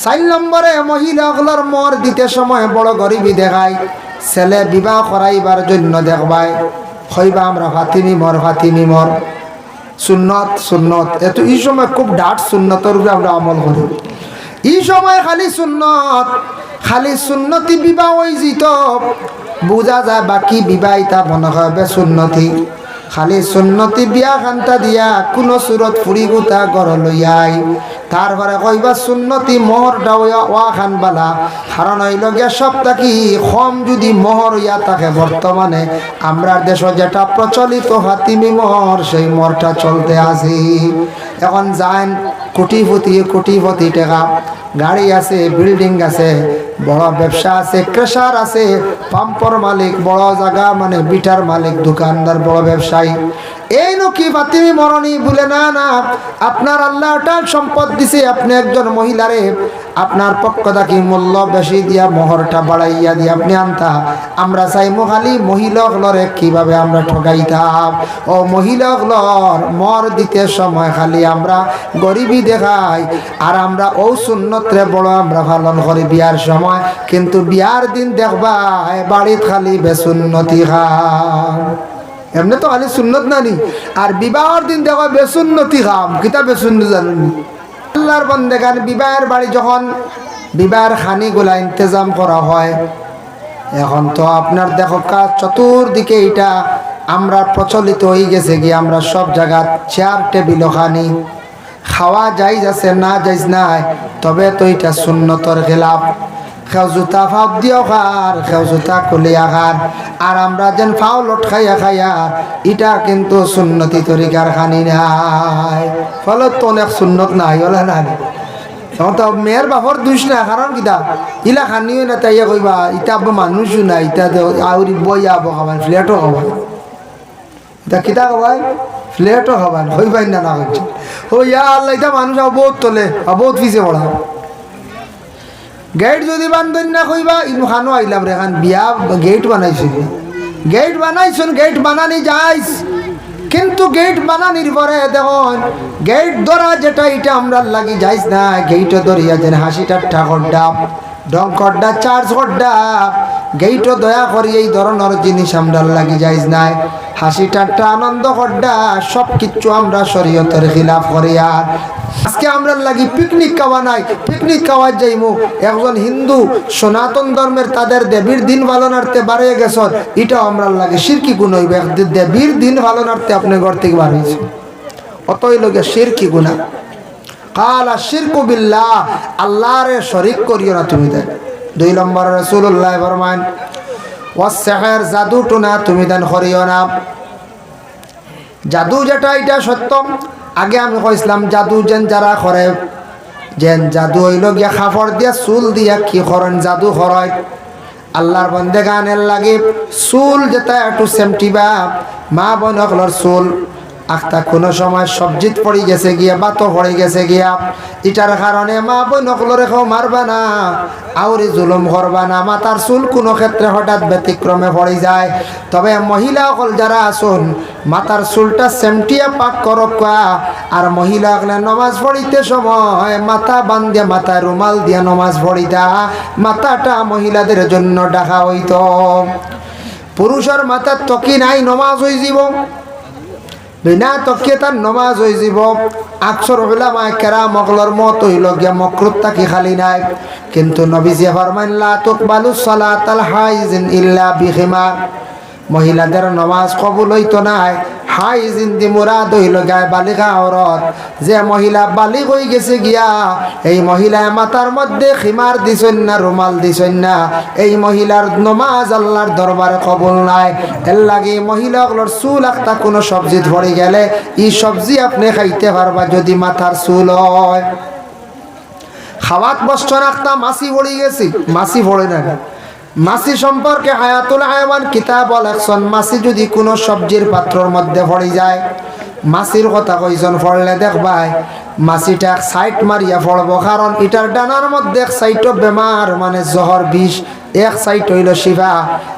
4 নম্বরে মহিলাগুলোর মর দিতে সময় বড় গরিবি দেখাই। ছেলে বিবাহ করাইবার জন্য দেখবাই হইবা আমরা ফাতিমি মর সুন্নত এত এই সময় খুব ডাট সুন্নতের উপরে আমরা আমল করি। এই সময় খালি সুন্নতি বিবাহ হয়ে যেত, বুঝা যায় বাকি বিবাহিতা মনে হবে সুন্নতি। খালি সুন্নতি বিয়া খান্তা দিয়া কোনো সুরত ফুরি গুতা ঘর লইয়াই, তারপরে কইবা সুন্নতি মোহর ওয়া খান বালা। কারণ হইল গিয়া সব থাকি কম যদি মোহর ইয়া থাকে, বর্তমানে আমরা দেশ যেটা প্রচলিত হাতিমি মোহর, সেই মোহরটা চলতে আসি। এখন যান কোটিপতি টাকা, গাড়ি আছে, বিল্ডিং আছে, বড় ব্যবসা আছে, ক্রেশার আছে, পাম্পর মালিক, বড় জায়গা মানে বিটার মালিক, দোকানদার, বড় ব্যবসায়ী। এই নকি ফাতিমি মরণী বলে না না, আপনার আল্লাহটা সম্পদ দিছে, আপনি একজন মহিলারে আপনার পক্ষ থাকি মূল্য বেশি দিয়া মোহরটা বাড়াইয়া দিয়ে আপনি আনতা। আমরা চাই খালি মহিলাগুলোরে কিভাবে আমরা ঠকাইতাম। ও মহিলাগুলোর মর দিতে সময় খালি আমরা গরিবি দেখাই, আর আমরা ও সুন্নতরে বড় আমরা পালন করি বিয়ার সময়। কিন্তু বিয়ার দিন দেখবা বাড়িত খালি বেসুন্নতি খাম। এমনি তো খালি সুন্নত নানি, আর বিবাহর দিন দেখো বেসুন্নতি খাম। কিতা বেসুন্নত জানি আল্লাহর বন্দেগান বিবাহের বাড়ি যখন বিবাহের খানিগুলা ইন্তজাম করা হয়, এখন তো আপনার দেখো কাজ চতুর্দিকে এটা আমরা প্রচলিত হয়ে গেছে গিয়ে, আমরা সব জায়গা চেয়ার টেবিল খানি খাওয়া যাইজ আছে না যাইজ নাই, তবে তো এটা সুন্নতর খেলাফ। খেও জুতা ফাও দিও খার, খেও জুতা খুলিয়া খার, আর আমরা যেন ফাও লট খাইয়া এটা কিন্তু সুন্নতি তরিকার খানি নাই। ফলত তো অনেক সুন্নত নাই ওলা নাই। তখন তো মেয়ের বাপর দুষ না, কারণ কিতা ইলা খানিও না, তাইয়া কইবা ইটা মানুষও নাই, ইটা আউরি বই আব খাবান, ফ্লেটও খাবান, ইটা কিতা খাবাই ফ্লেটও খাবান, হইবাই না না হচ্ছে। ও ইয়া আল্লাহ, ইটা মানুষ বহুত তোলে, বহুত পিছিয়ে পড়া। গেট যদি বান্ধন না কইবা ইনু খানো আইলাম রে খান বিয়া গেট বানাইছিল, গেট বানানি যাইস, কিন্তু গেট বানানির পরে দেখুন গেট ধরা যেটা এটা আমরা লাগি যাইস না। গেট ধরিয়া যেন হাসি ঠাট্টা করডা, ডং করডা, চার্জ করডা, গেট দয়া করি এই ধরনের জিনিস আমরা লাগি যাইস নাই। হাসি ঠাট্টা আনন্দ করডা সব কিছু আমরা শরীয়তের খিলাফ করি। আর আজকে আমরা লাগি পিকনিক খাওয়া নাই, পিকনিক খাওয়া যাইমু। একজন হিন্দু সনাতন ধর্মের তাদের দেবীর দিন পালনার্থে বাড়িয়ে গেছ, এটাও আমরা লাগে শিরকি গুণ হইবে। দেবীর দিন পালনার্থে আপনি ঘর থেকে বাড়িয়েছে, অতই লোকে শিরকি গুণা। কালা শিরকু বিল্লাহ, আল্লাহরে শরীক করিও না তুমি। দেন 2 নম্বর রাসূলুল্লাহ ফরমান ওয়াস সিহর, জাদু টুনা তুমি দেন করিও না। জাদু যেটা এটা সত্য। আগে আমি কইছিলাম জাদু যেন যারা করে, যেন জাদু হইল গিয়া কাপড় দিয়া চুল দিয়া কি করেন জাদু করায়। আল্লাহর বন্দে গানের লাগে চুল যেটা একটু সেমটিবা, মা বোনকলর চুল আখতা কোনো সময় সবজিত পড়ে গেছে গিয়া বাতো পড়ে গেছে গিয়া এটার কারণে মা বই নকল রেখেও মারবা না আউরি জুলুম করবা না মাথার চুল কোনো ক্ষেত্রে হঠাৎ ব্যতিক্রমে পড়ে যায় তবে মহিলা সকল যারা আসুন মাথার চুলটা সেমটিয়া পাক করক আর মহিলা সকলে নমাজ পড়িতে সময় মাথা বান্ধিয়া মাথায় রুমাল দিয়া নমাজ পড়িতা মাথাটা মহিলাদের জন্য ডাকা হইত পুরুষের মাথার তকি নাই নমাজ হয়ে যাব বিনা তকিয়ে তার নমাজ হয়ে যাব আকসর উলামায়ে কেরাম মগলর মত হইল গিয়া মকরুত তাকি খালি নাই কিন্তু নবীজি ফরমান লা তুকবালুস সালাতাল হাইজিন ইল্লা বিখিমার মহিলাদের নমাজ কবুল হইতো নাই হাইজিন দি মুরাদ হইল গায় বালিগা औरत যে মহিলা বালিগ হই গেছে গিয়া এই মহিলা মাথার মধ্যে খিমার দিছেন না রুমাল দিছেন না এই মহিলার নমাজ আল্লাহর দরবারে কবুল নাই এর লাগি মহিলাগুলোর চুল একটা কোনো সবজি ধরে গেলে এই সবজি আপনি খাইতে পারবা যদি মাথার চুল হয় খাওয়াত বছর একটা মাছি পড়ে গেছি মাছি পড়ে না মাছি সম্পর্কে হায়াতুল হায়াওয়ান কিতাব লেখছেন মাছি যদি কোনো সবজির পাত্রর মধ্যে পড়ে যায় মাছির কথা কইজন পড়লে দেখবাই মাছিটা সাইড মারিয়া পড়ব কারণ এটার ডানার মধ্যে এক সাইড বেমার মানে জহর বিষ এক সাইড হইল শিফা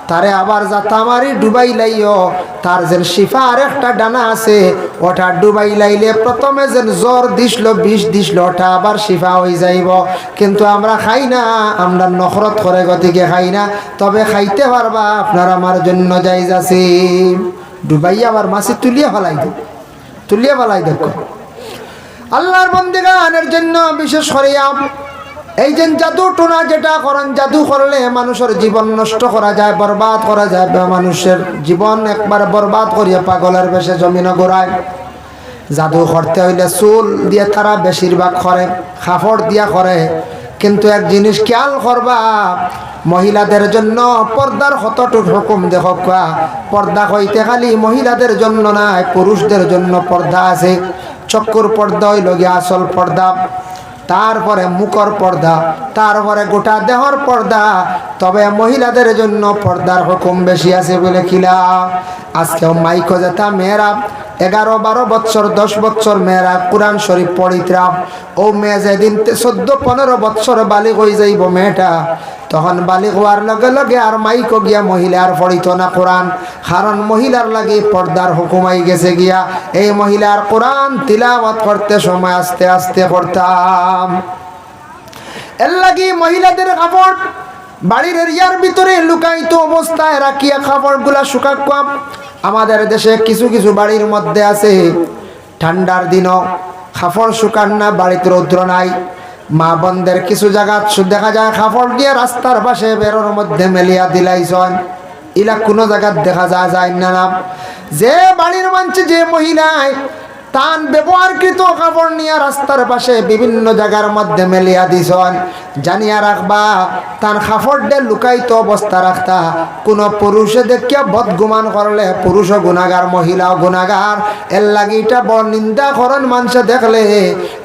তারে আবার যাতা মারি ডুবাই লাইও তার যেন শিফা আর একটা ডানা আছে ওটা ডুবাই লাইলে প্রথমে যেন জ্বর দিছিল বিষ দিছিল ওটা আবার শিফা হয়ে যাইব কিন্তু আমরা খাই না আমরা নখরত করে গতিকে খাই না তবে খাইতে পারবা আপনার আমার জন্য জায়েজ আছে ডুবাইয়া আবার মাছি তুলিয়া ফেলাই দেখো আল্লাহর বান্দাগানের জন্য বিশেষ করে এই যে জাদু টোনা যেটা করেন জাদু করলে মানুষের জীবন নষ্ট করা যায় বরবাদ করা যায় মানুষের জীবন একবার বরবাদ করিয়া পাগলের বেশে জমিন গোড়ায় জাদু করতে হইলে চুল দিয়ে তারা বেশিরভাগ করে কাপড় দিয়া করে কিন্তু এক জিনিস খেয়াল করবা মহিলাদের জন্য পর্দার কতটুকু হুকুম দেখো পর্দা হইতে খালি মহিলাদের জন্য নাই পুরুষদের জন্য পর্দা আছে চক্ষুর পর্দা হইল গিয়া আসল পর্দা তারপরে মুখর পর্দা তারপরে গোটা দেহর পর্দা তবে মহিলাদের জন্য পর্দার হুকুম বেশি আছে বলে খিলা আজকেও মাইকো যেটা মেয়েরা 11-12 বছর 10 বছর মেয়েরা কোরআন শরীফ পড়িতরা ও মেয়ে যেদিন 14-15 বছর বালিগ হয়ে যাইব মেয়েটা তখন বালিগ হওয়ার লগে লগে আর মাইকো গিয়া মহিলার পড়িত না কোরআন কারণ মহিলার লাগে পর্দার হুকুম আই গেছে গিয়া এই মহিলার কোরআন তিলাওয়াত করতে সময় আস্তে আস্তে করতাম এর লাগি মহিলাদের কাপড় বাড়ির এরিয়ার ভিতরে লুকায়িত অবস্থায় রাখিয়া কাপড়গুলা শুকাক কম আমাদের দেশে কিছু কিছু বাড়ির মধ্যে আছে ঠান্ডার দিনও কাপড় শুকান না বাড়িতে রৌদ্র নাই মা বোনদের কিছু জায়গা দেখা যায় কাপড় দিয়ে রাস্তার পাশে বেরোর মধ্যে মেলিয়া দিলাইছন ইলা কোনো জায়গা দেখা যায় না যে বাড়ির মানছে যে মহিলায় তান ব্যবহারকৃত কাপড় নিয়ে রাস্তার পাশে বিভিন্ন জায়গার মধ্যে মেলিয়া দিছন জানিয়া রাখবা তান কাপড়ে লুকাইত অবস্থা রাখতা কোনো পুরুষে দেখিয়া বদগুমান করলে পুরুষও গুনাগার মহিলাও গুনাগার এর লাগি এটা বড় নিন্দা করেন মানুষে দেখলে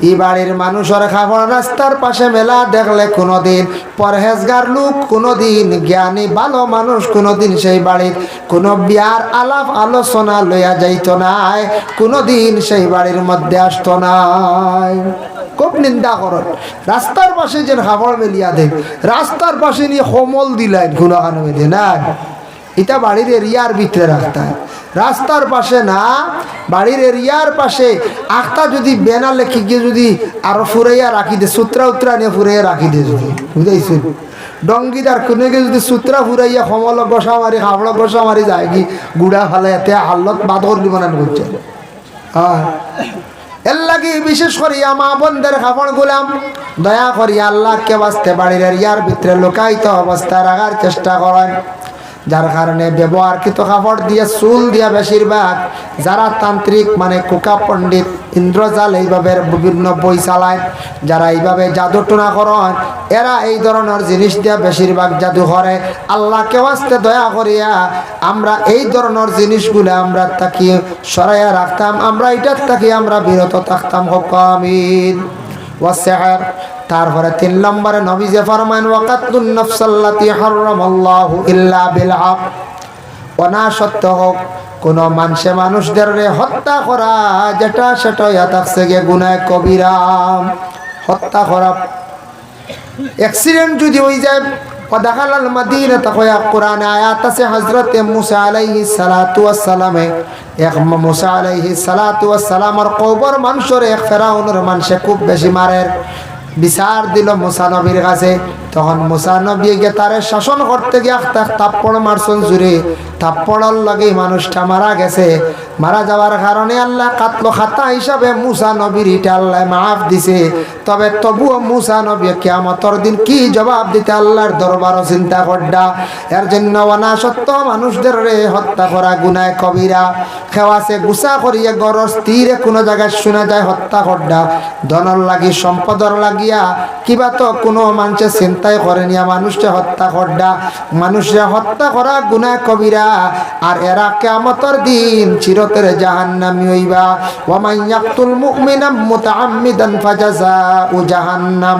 এই বাড়ির মানুষের কাপড় রাস্তার পাশে মেলা দেখলে কোনোদিন পরহেজগার লোক কোনোদিন জ্ঞানী ভালো মানুষ কোনোদিন সেই বাড়ির কোনো বিয়ার আলাপ আলোচনা লইয়া যাইত নাই কোনোদিন সেই বাড়ির মধ্যে আসতো নাই খুব নিন্দা করেন রাস্তার পাশে যে খাবার মেলিয়া দেয় রাস্তার পাশে নিয়ে কমল দিলেন গুণাখানো মেলে না এটা বাড়ির এরিয়ার ভিতরে রাখতে হয় রাস্তার পাশে না বাড়ির এরিয়ার পাশে আখটা যদি বেনা লেখি গিয়ে যদি আরো ফুরাইয়া রাখি দে সূত্রা উত্তরা নিয়ে ফুরাইয়া রাখি দে যদি বুঝাইছেন ডঙ্গিদার কোনে যদি সূত্রা ফুরাইয়া কমল গোসা মারি খাবড় গোসা মারি যায় কি গুড়া ফালে এতে হালত বাদর দিব না করছে এর লাগি বিশেষ করিয়া মা বোনদের কাপড় গুলাম দয়া করিয়া আল্লাহকে বাঁচতে বাড়ির এরিয়ার ভিতরে লুকায়িত অবস্থায় রাখার চেষ্টা করেন যার কারণে ব্যবহারকৃত কাপড় দিয়ে চুল দিয়া বেশিরভাগ যারা তান্ত্রিক মানে কুকা পণ্ডিত ইন্দ্রজাল এইভাবে বিভিন্ন বই চালায় যারা এইভাবে জাদু টোনা করেন এরা এই ধরনের জিনিস দিয়া বেশিরভাগ জাদু করে আল্লাহকে বাঁচতে দয়া করিয়া আমরা এই ধরনের জিনিসগুলো আমরা তাকিয়ে সরাইয়া রাখতাম আমরা এটার তাকিয়ে আমরা বিরত থাকতাম হোক আমিন ওয়াসিহর তারপরে 3 নম্বরে নবী যে ফরমান ওয়াকাতুন নাফসাল্লাতী হারামাল্লাহু ইল্লা বিল হক অনাসত্য হোক, কোন মানুষদের হত্যা করা যেটা সেটা থাকছে গিয়ে গুনাহ কবিরা। হত্যা করা, অ্যাক্সিডেন্ট যদি হয়ে যায়, ওয়াদাখালাল মাদিনাতা কয়া কোরআনে আয়াত আছে হযরত মুসা আলাইহিস সালাতু ওয়াস সালামে এক মুসা আলাইহিস সালাতু ওয়াস সালামের কওমের মানুষের এক ফেরাউনের মানুষে খুব বেশি মারের বিচার দিল মুসা নবীর কাছে। তখন মুসা নবী গিয়ে তারে শাসন করতে গিয়ে একটা থাপ্পড় মারছেন জুড়ে, থাপ্পড়ের লগে মানুষটা মারা গেছে। মারা যাওয়ার কারণে আল্লাহ কাতলো খাতা হিসাবে মুসা নবীর এটা আল্লাহ মাফ দিছে। তবে তবুও মুসা নবী কিয়ামতের দিন কি জবাব দিতে আল্লাহর দরবারও চিন্তা করডা। এর জন্য অনাসত্য মানুষদের হত্যা করা গুনাহ কবিরা। খেওয়াছে গুসা করিয়া গরজ তীরে কোনো জায়গায় শোনা যায় হত্যা করডা, ধনর লাগি সম্পদর লাগিয়া কিবা তো কোনো মানুষের চিন্তাই করেনি মানুষকে হত্যা করডা। মানুষে হত্যা করা গুনাহ কবিরা, আর এরা কিয়ামতের দিন চিরতরে জাহান্নামী হইবা। ওয়া মান ইয়াকতুল মুমিনাম মুতাআম্মিদান ফাজাযাউ জাহান্নাম।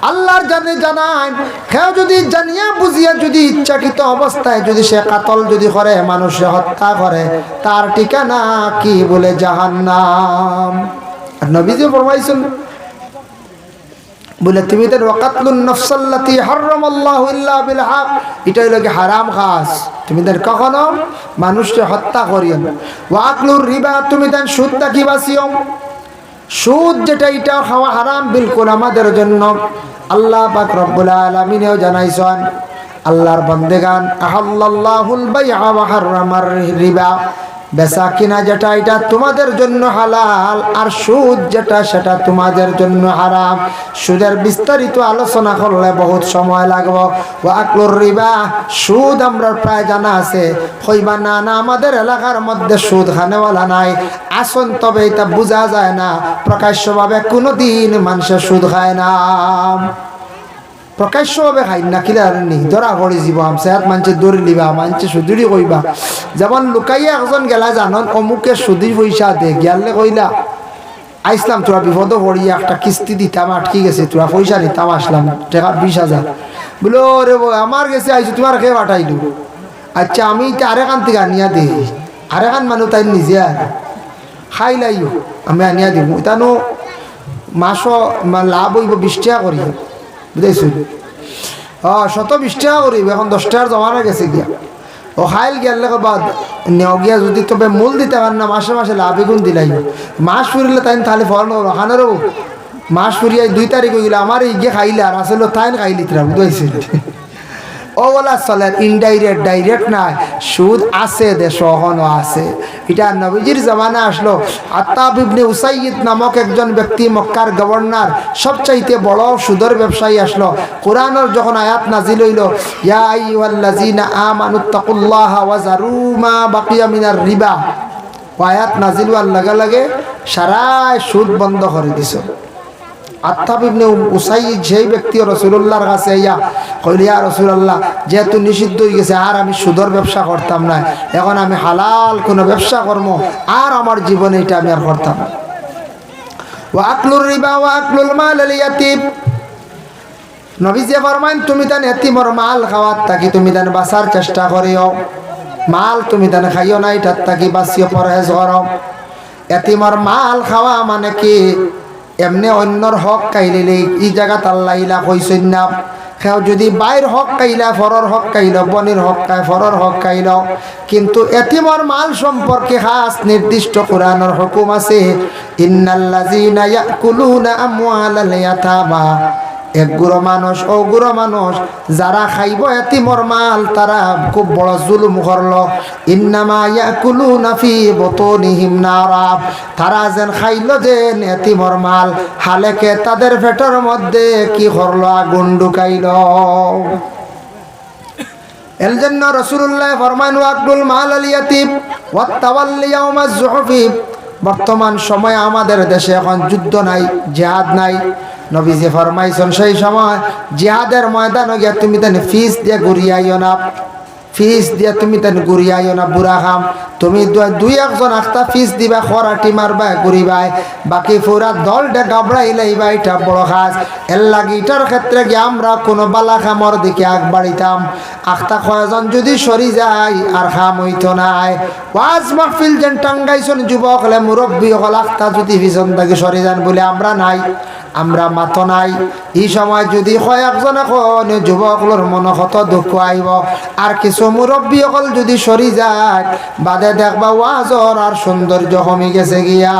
আল্লাহর জানে জানান, কেউ যদি জানিয়া বুঝিয়া যদি ইচ্ছাকৃত অবস্থায় যদি সে কাতল যদি করে, মানুষে হত্যা করে, তার ঠিকানা কি বলে জাহান্নাম। আর নবীজি ফরমাইছেন বলে তুমি তো ওয়াকাতলুন নাফসাল্লাতী হারামাল্লাহু ইল্লা বিল হক, এটা হলো কি হারাম কাজ। তুমি দেন কখনো মানুষকে হত্যা করিও না। ওয়াকলুর রিবা, তুমি দেন সুদটা কি বাসিও, সুদ যেটা এটা খাওয়া হারাম বিলকুল আমাদের জন্য। আল্লাহ পাক রব্বুল আলামিনও জানাইছেন আল্লাহর বান্দেগান আহাল্লাল্লাহুল বাইআ ওয়া হারামার রিবা, বেচা কিনা যেটা এটা তোমাদের জন্য হালাল, আর সুদ যেটা সেটা তোমাদের জন্য হারাম। সুদের বিস্তারিত আলোচনা করলে বহুত সময় লাগবে। ওয়া আকলুর রিবা, সুদ আমরা প্রায় জানা আছে, কইবা না না আমাদের এলাকার মধ্যে সুদ খানেওয়ালা নাই আসন, তবে এটা বোঝা যায় না প্রকাশ্যভাবে কোনোদিন মানুষের সুদ খায় না। প্রকাশ্যভাবে খাই না কিলারনি ধরা পড়ে যাব আমসাত মানুষে দৌড়ি লিবা, মানুষে সুদুরি কইবা। যেমন লুকাইয়া একজন গেলা জানন অমুকে সুদির পয়সা দে, গেলে কইলা আইসলাম তোরা বিপদ পড়িয়া একটা কিস্তি দিতাম আটকি গেছে, তোরা পয়সা নিতাম আসলাম টাকা 20,000। বলো রে আমার গেছে আইসো তোমার খেয়ে পাঠাইলু। আচ্ছা আমি আরেকান থেকে আনিয়া দিই, আরেকান মানুষ তাই নিজে আর খাই লাইও আমি আনিয়া দিব। ইতানো মাসও লাভ হইব 20 টাকা করি, বুঝাইছো? 120 টাকা করিব, এখন 10 টাকার জমানা গেছে গিয়া। ও খাইল গিয়ার লেগে বাদ নেও গিয়া যদি তবে মূল দিতে পার না, মাসে মাসে লাভে গুণ দিলাই। মাস ফুরিলে তাই তাহলে ফল ওখানেরও মাস ফুরিয়ায় 2 তারিখ হয়ে গেলে আমার ইগে খাইলে আর আসলে তাই খাইলি তোরা, বুঝাইছিল? ওগুলা চলে ইনডাইরেক্ট, ডাইরেক্ট নাই। সুদ আছে দেশ এখনো আছে। এটা নবীজির জামানা আসলো। আত্তাব ইবনে উসাইদ নামক একজন ব্যক্তি, মক্কার গভর্নর, সবচাইতে বড় সুদের ব্যবসায়ী আসলো। কোরআনের যখন আয়াত নাজিল হইল, ইয়া আইয়ুহাল্লাযীনা আমানুত্তাকুল্লাহা ওয়া যারু মা বাকিয়া মিনার রিবা, আয়াত নাজিল হওয়ার লগে লগে সারা সুদ বন্ধ করে দিছে। আত্তাব ইবনে উসাইদ সেই ব্যক্তি রাসূলুল্লাহর কাছে আইয়া কইল, ইয়া রাসূলুল্লাহ, যেহেতু নিষিদ্ধ হয়ে গেছে আর আমি সুদের ব্যবসা করতাম না, এখন আমি হালাল কোনো ব্যবসা করবো, আর আমার জীবনে এটা আমি আর করতাম না। ওয়া আকলুর রিবা ওয়া আকলুল মাল আল ইয়াতীম, নবীজি ফরমান তুমি তান এতিমর মাল খাওয়ার থাকি তুমি তান বাঁচার চেষ্টা করিও, মাল তুমি তান খাইও না, এটার থাকি বাঁচিও, পরহেজ করো। এতিমর মাল খাওয়া মানে কি এমনি অন্যর হক কাইলে এই জায়গা আল্লাহ কইছেন না। সেও যদি বাইর হক কাইলা, ফরর হক কাইল, বনির হক খাই, ফরর হক কাইল, কিন্তু এতিমর মাল সম্পর্কে খাস নির্দিষ্ট কোরআনের হুকুম আছে। ইন্নাল্লাযীনা ইয়াকুলুনা আমওয়ালাল ইয়াতামা, একগুলো মানুষ ওগুলো মানুষ যারা খাইব এতিমর মাল তারা খুব বড় জুলুম করলো। ইন্নামা ইয়াকুলুনা ফি বুতুনিহিম নারা, তারা যেন খাইলো যেন এতিমর মাল, হালেকে তাদের পেটের মধ্যে কি করলো, আগুন ঢুকাইলো। এর জন্য রাসূলুল্লাহ ফরমান ওয়াকলুল মাল আল ইয়াতীম ওয়াত তাওয়াল্লি ইয়াউমাজ যুহফি। বর্তমান সময়ে আমাদের দেশে এখন যুদ্ধ নাই, জিহাদ নাই। নবীজি ফরমাইছেন সেই সময় জিহাদের ময়দানে গিয়া তুমি তানে ফিস দিয়ে ঘুরিয়াইও না, ফিস দিয়া তুমি তেন ঘুরিয়াইও না বুড়া খাম তুমি দুই একজন আখতা ফিস দিবা খরাটি মারবা ঘুরিবাই বাকি পুরা দলটা গাবড়াইলাইবা এটা বড় খাস এর লাগি এটার ক্ষেত্রে গিয়ে আমরা কোনো বালা খামর দিকে আগ বাড়িতাম আখতা কয়জন যদি সরি যায় আর খাম হইতো নাই ওয়াজ মাহফিল যেন টাঙ্গাইছন যুবক হলে মুরব্বী হল আখতা যদি পিছন থেকে সরি যান বলে আমরা নাই আমরা মাতো নাই এই সময় যদি কয়েকজন এখন যুবকগুলোর মনে কত দুঃখ আইব আর কিছু মুরব্বী সকল যদি সরি যায় বাদে দেখবা ওয়াজর আর সৌন্দর্য কমে গেছে গিয়া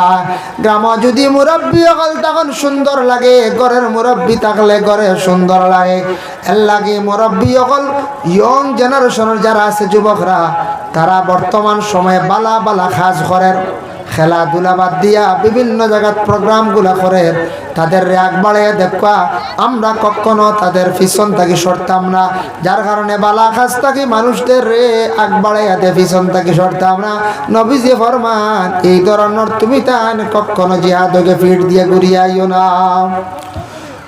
গ্রাম যদি মুরব্বী সকল তখন সুন্দর লাগে ঘরের মুরব্বী থাকলে ঘরে সুন্দর লাগে এর লাগে মুরব্বী সকল ইয়ং জেনারেশনের যারা আছে যুবকরা তারা বর্তমান সময়ে বালা বালা কাজ করেন খেলাধুলা বাদ দিয়া বিভিন্ন জায়গার প্রোগ্রামগুলা করে তাদের রাগ বাড়িয়ে দেখবা আমরা কখনো তাদের পিছন থেকে সরতাম না যার কারণে বালা কাজ থাকি মানুষদের রে আগ বাড়াইয়া দে পিছন থেকে সরতাম না নবীজি ফরমান এই ধরনের তুমি তান কখনো জিহাদকে ফিট দিয়ে ঘুরিয়াইও না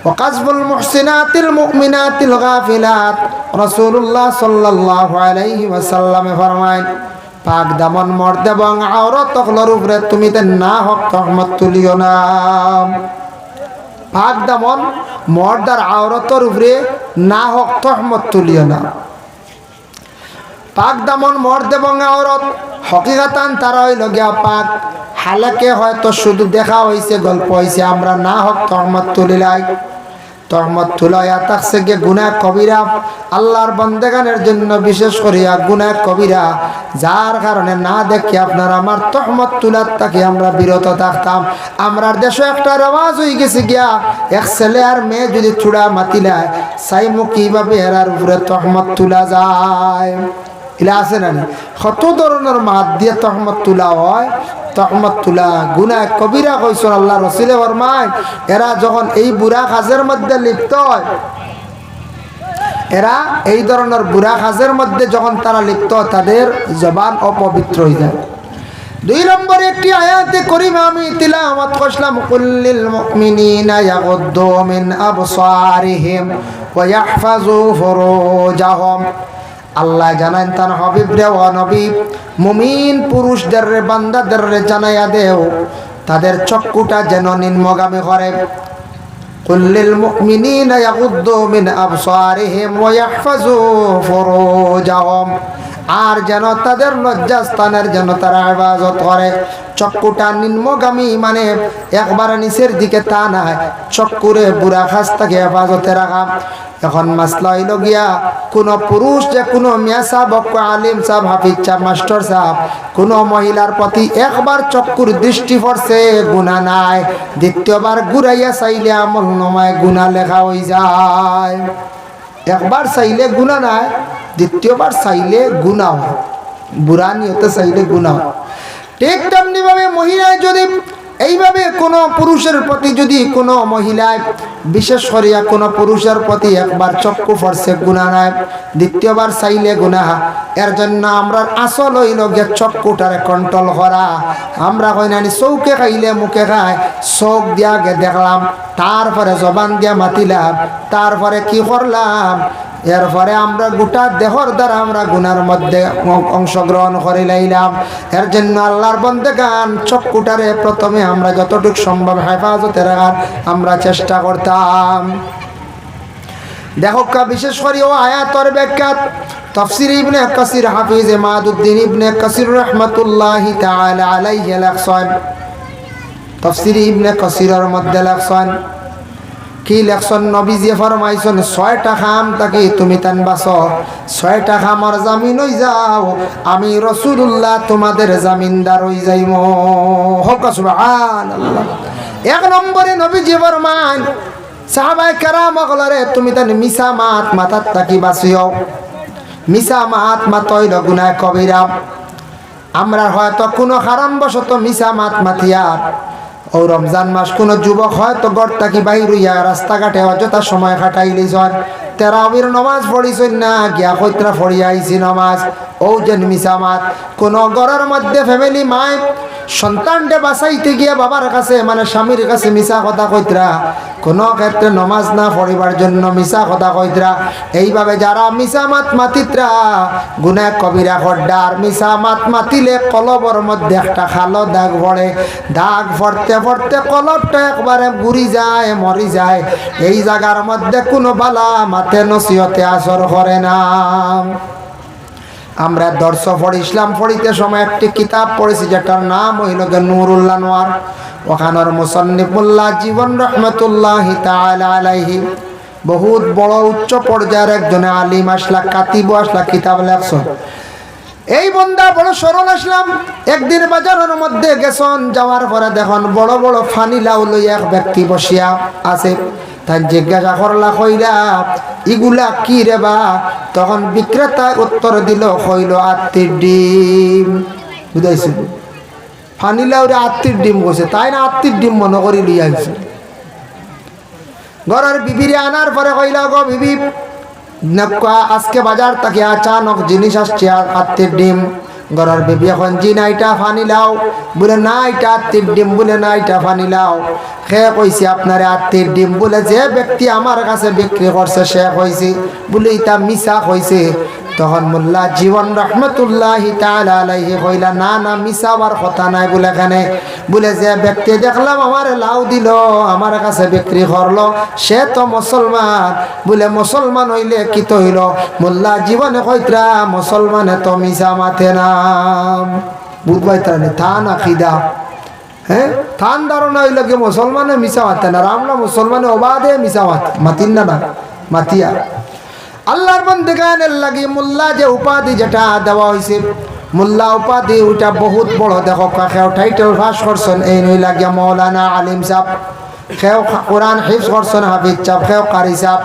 ওয়াকাসবুল মুহসিনাতিল মুমিনাতিল গাফিলাত রাসূলুল্লাহ সাল্লাল্লাহু আলাইহি ওয়াসাল্লাম ফরমায় পাক দামন মর্দ এবং আওরাত তখলর উপরে তুমি তে না হক তহমত তুলিও না পাক দামন মর্দার আওরাতর উপরে না হক তহমত তুলিও না পাক দামন মর্দ এবং আওরাত হকিকাতান তারা হইল গিয়া পাক হালাকে হয়তো শুধু দেখা হইছে গল্প হইছে আমরা না হক তহমত তুলিলাই তহমত তুলাইয়া থাকছে গিয়ে গুনাহ কবিরা আল্লাহর বন্দেগানের জন্য বিশেষ করিয়া গুনাহ কবিরা যার কারণে না দেখি আপনার আমার তহমত তুলার তাকে আমরা বিরত থাকতাম আমরার দেশে একটা রেওয়াজ হয়ে গেছে গিয়া এক ছেলে আর মেয়ে যদি চূড়া মাতিলায় সাইমু কিভাবে এরার উপরে তহমত তুলা যায় এলা আছে না কত ধরনের মাত দিয়ে তহমত তুলা হয় তহমত তুলা গুনাহ কবিরা কইছেন আল্লাহ রাসূল ফরমায় এরা যখন এই বুড়া কাজের মধ্যে লিপ্ত হয় এরা এই ধরনের বুড়া কাজের মধ্যে যখন তারা লিপ্ত তাদের জবান অপবিত্র হয়ে যায় দুই নম্বরে একটি আয়াতে করিমা আমি তিলাওয়াত করলাম কুল্লিল মুমিনিনা ইয়াগুদ্দু মিন আবসারিহিম ওয়া ইয়াহফাজু ফুরুজাহুম আল্লাহ জানান তার হাবিব রে ও নবী মুমিন পুরুষদের রে বান্দাদের রে জানাইয়া দেও তাদের চক্ষুটা যেন নিম্নগামী করে কুল্লিল মুমিনিনা ইয়াগুদ্দু মিন আবসারিহিম ওয়া ইয়াহফাজু ফুরুজাহুম আর যেন তাদের লজ্জাস্থানের যেন তারা ইবাদত করে চক্ষুটা নিম্নগামী মানে একবার নিচের দিকে তা না চক্ষুরে বুড়া খাস থেকে হেফাজতে রাখা এখন মাসলা হইল গিয়া কোনো পুরুষ যে কোনো মিয়া সাহেব আলিম সাহেব হাফিজ সাহেব মাস্টার সাহেব কোনো মহিলার প্রতি একবার চক্ষুর দৃষ্টি পড়ছে গুনাহ নাই দ্বিতীয়বার ঘুরাইয়া চাইলে আমল নমায় গুনাহ লেখা হয়ে যায় একবার চাইলে গুনাহ নাই দ্বিতীয়বার চাইলে গুনাহ হয় বুড়া নিয়তে চাইলে গুনাহ ঠিক তেমনি ভাবে মহিলায় যদি এইভাবে কোনো পুরুষের প্রতি যদি কোনো মহিলায় বিশেষ করিয়া কোনো পুরুষের প্রতি একবার চক্ষু পড়ছে গুনাহ নাই দ্বিতীয়বার চাইলে গুনাহ এর জন্য আমরা আসল হইল গে চক্ষুটারে কন্ট্রোল করা আমরা কই নানি চৌকে খাইলে মুখে খায় চোখ দিয়া গে দেখলাম তারপরে জবান দিয়া মাতিলাম তারপরে কি করলাম এরপরে আমরা গোটা দেহর দ্বারা আমরা গুনার মধ্যে অংশগ্রহণ করে লাইলাম এর জন্য আল্লাহর বন্দেগান চক্ষুটারে প্রথমে আমরা যতটুকু সম্ভব হেফাজতে রাখার আমরা চেষ্টা করতাম দেখো বিশেষ করে ও আয়াতের ব্যাখ্যা তাফসীর ইবনে কাসির হাফিজ ইমাদউদ্দিন ইবনে কাসির রাহমাতুল্লাহি তাআলা আলাইহি লেখছেন তাফসীর ইবনে কাসিরের মধ্যে লেখছেন কি লেখছেন নবীজি ফরমাইছেন 6টা খাম তাকে তুমি তান বাসো 6টা খামর জামিন হই যাও আমি রাসূলুল্লাহ তোমাদের জামিনদার হই যাইমু হক সুবহানাল্লাহ এক নম্বরে নবীজি ফরমান সাহাবায়ে কেরাম গলারে তুমি তান মিছা মাত মাথাত তাকি বাসিও মিছা মাত মাতইল গুনাহ কবিরা আমরা হয়তো কোনো কারণবশত মিছা মাত মাতিয়ার ও রমজান মাস কোনো যুবক হয়তো ঘর থাকি বাইর হইয়া রাস্তাঘাটে অযথা সময় কাটাইলেছেন তারাবির নামাজ পড়িছেন না গিয়া কইত্রা পড়িয়া আইছি নামাজ ও যেন মিসামাত কোন ঘরের মধ্যে ফ্যামিলি মায় সন্তানকে বাঁচাইতে গিয়া বাবার কাছে মানে স্বামীর কাছে মিছা কথা কইত্রা কোনো ক্ষেত্রে নমাজ না পড়িবার জন্য মিছা কথা কইতরা। এইভাবে যারা মিছা মাত মাতিতরা গুনাহ কবিরা খড্ডার। মিছা মাত মাতিলে কলবর মধ্যে একটা খালো দাগ পড়ে, দাগ পড়তে পড়তে কলবটা একবারে ঘুরি যায়, মরি যায়। এই জায়গার মধ্যে কোনো বালা মাতে নসিহতে আসর করে না। আমরা দর্শ পড়ি, ইসলাম পড়িতে সময় একটি কিতাব পড়েছি যেটার নাম হইল নূরুল আনোয়ার। ওখানের মুসান্নিফ মোল্লা জীবন রহমতুল্লাহি তাআলা আলাইহি বহুত বড় উচ্চ পর্যায়ের একজন আলিম আসলা, কাতিব আসলা, কিতাব লেখছেন। এই বন্দা বড় সরল আসলাম। একদিন বাজারের মধ্যে গেছেন, যাওয়ার পরে দেখুন বড় বড় ফানি লাউ লই এক ব্যক্তি বসিয়া আছে। তাই জিজ্ঞাসা করলা, কইরা ইগুলা কি রে বা? তখন বিক্রেতা উত্তর দিল, কইল আত্মীর ডিম। বুঝাইছে ফানি লাউরে আত্মীর ডিম বসে, তাই না আত্মীর ডিম মনে করি লিয়ে আইছে। ঘরের বিবিরে আনার পরে কইলা, গো বিবি, আজকে বাজার থেকে আচানক জিনিস আসছে আত্মীর ডিম। ঘরের বিবি এখন, জি না এটা ফানি লাও। বলে না এটা আত্মীর ডিম। বলে না এটা ফানি লাও। সে কইছে আপনারে আত্মীর ডিম। বলে যে ব্যক্তি আমার কাছে বিক্রি করছে সে কইছে। বলে এটা মিছা কইছে। তখন মোল্লা জীবন রহমতুল্লাহি তাআলা আলাইহি কইলা, না না মিছাবার কথা নাই। বলে এখানে বলে যে ব্যক্তি দেখলাম আমার লাউ দিল, আমার কাছে বিক্রি করলো, সে তো মুসলমান। বলে মুসলমান হইলে কি তো হইল? মোল্লা জীবনে কইতরা মুসলমানে তো মিছা মাথে না। বুঝবাই তাহলে থান আকিদা, হ্যাঁ থান ধারণা হইল কি মুসলমানে মিছা মাথে না। আমরা মুসলমানে অবাধে মিছা মাতিন না, মাতিয়া আল্লাহর বন্দেগানের লাগি মোল্লা যে উপাধি যেটা দেওয়া হয়েছে, মোল্লা উপাধি ওইটা বহুত বড়। দেখো কেউ টাইটেল পাস করছেন, এই নই লাগিয়া মৌলানা আলিম সাহ, কেউ কোরআন হিফজ করছেন হাফিজ সাহ, কেউ কারি সাহ,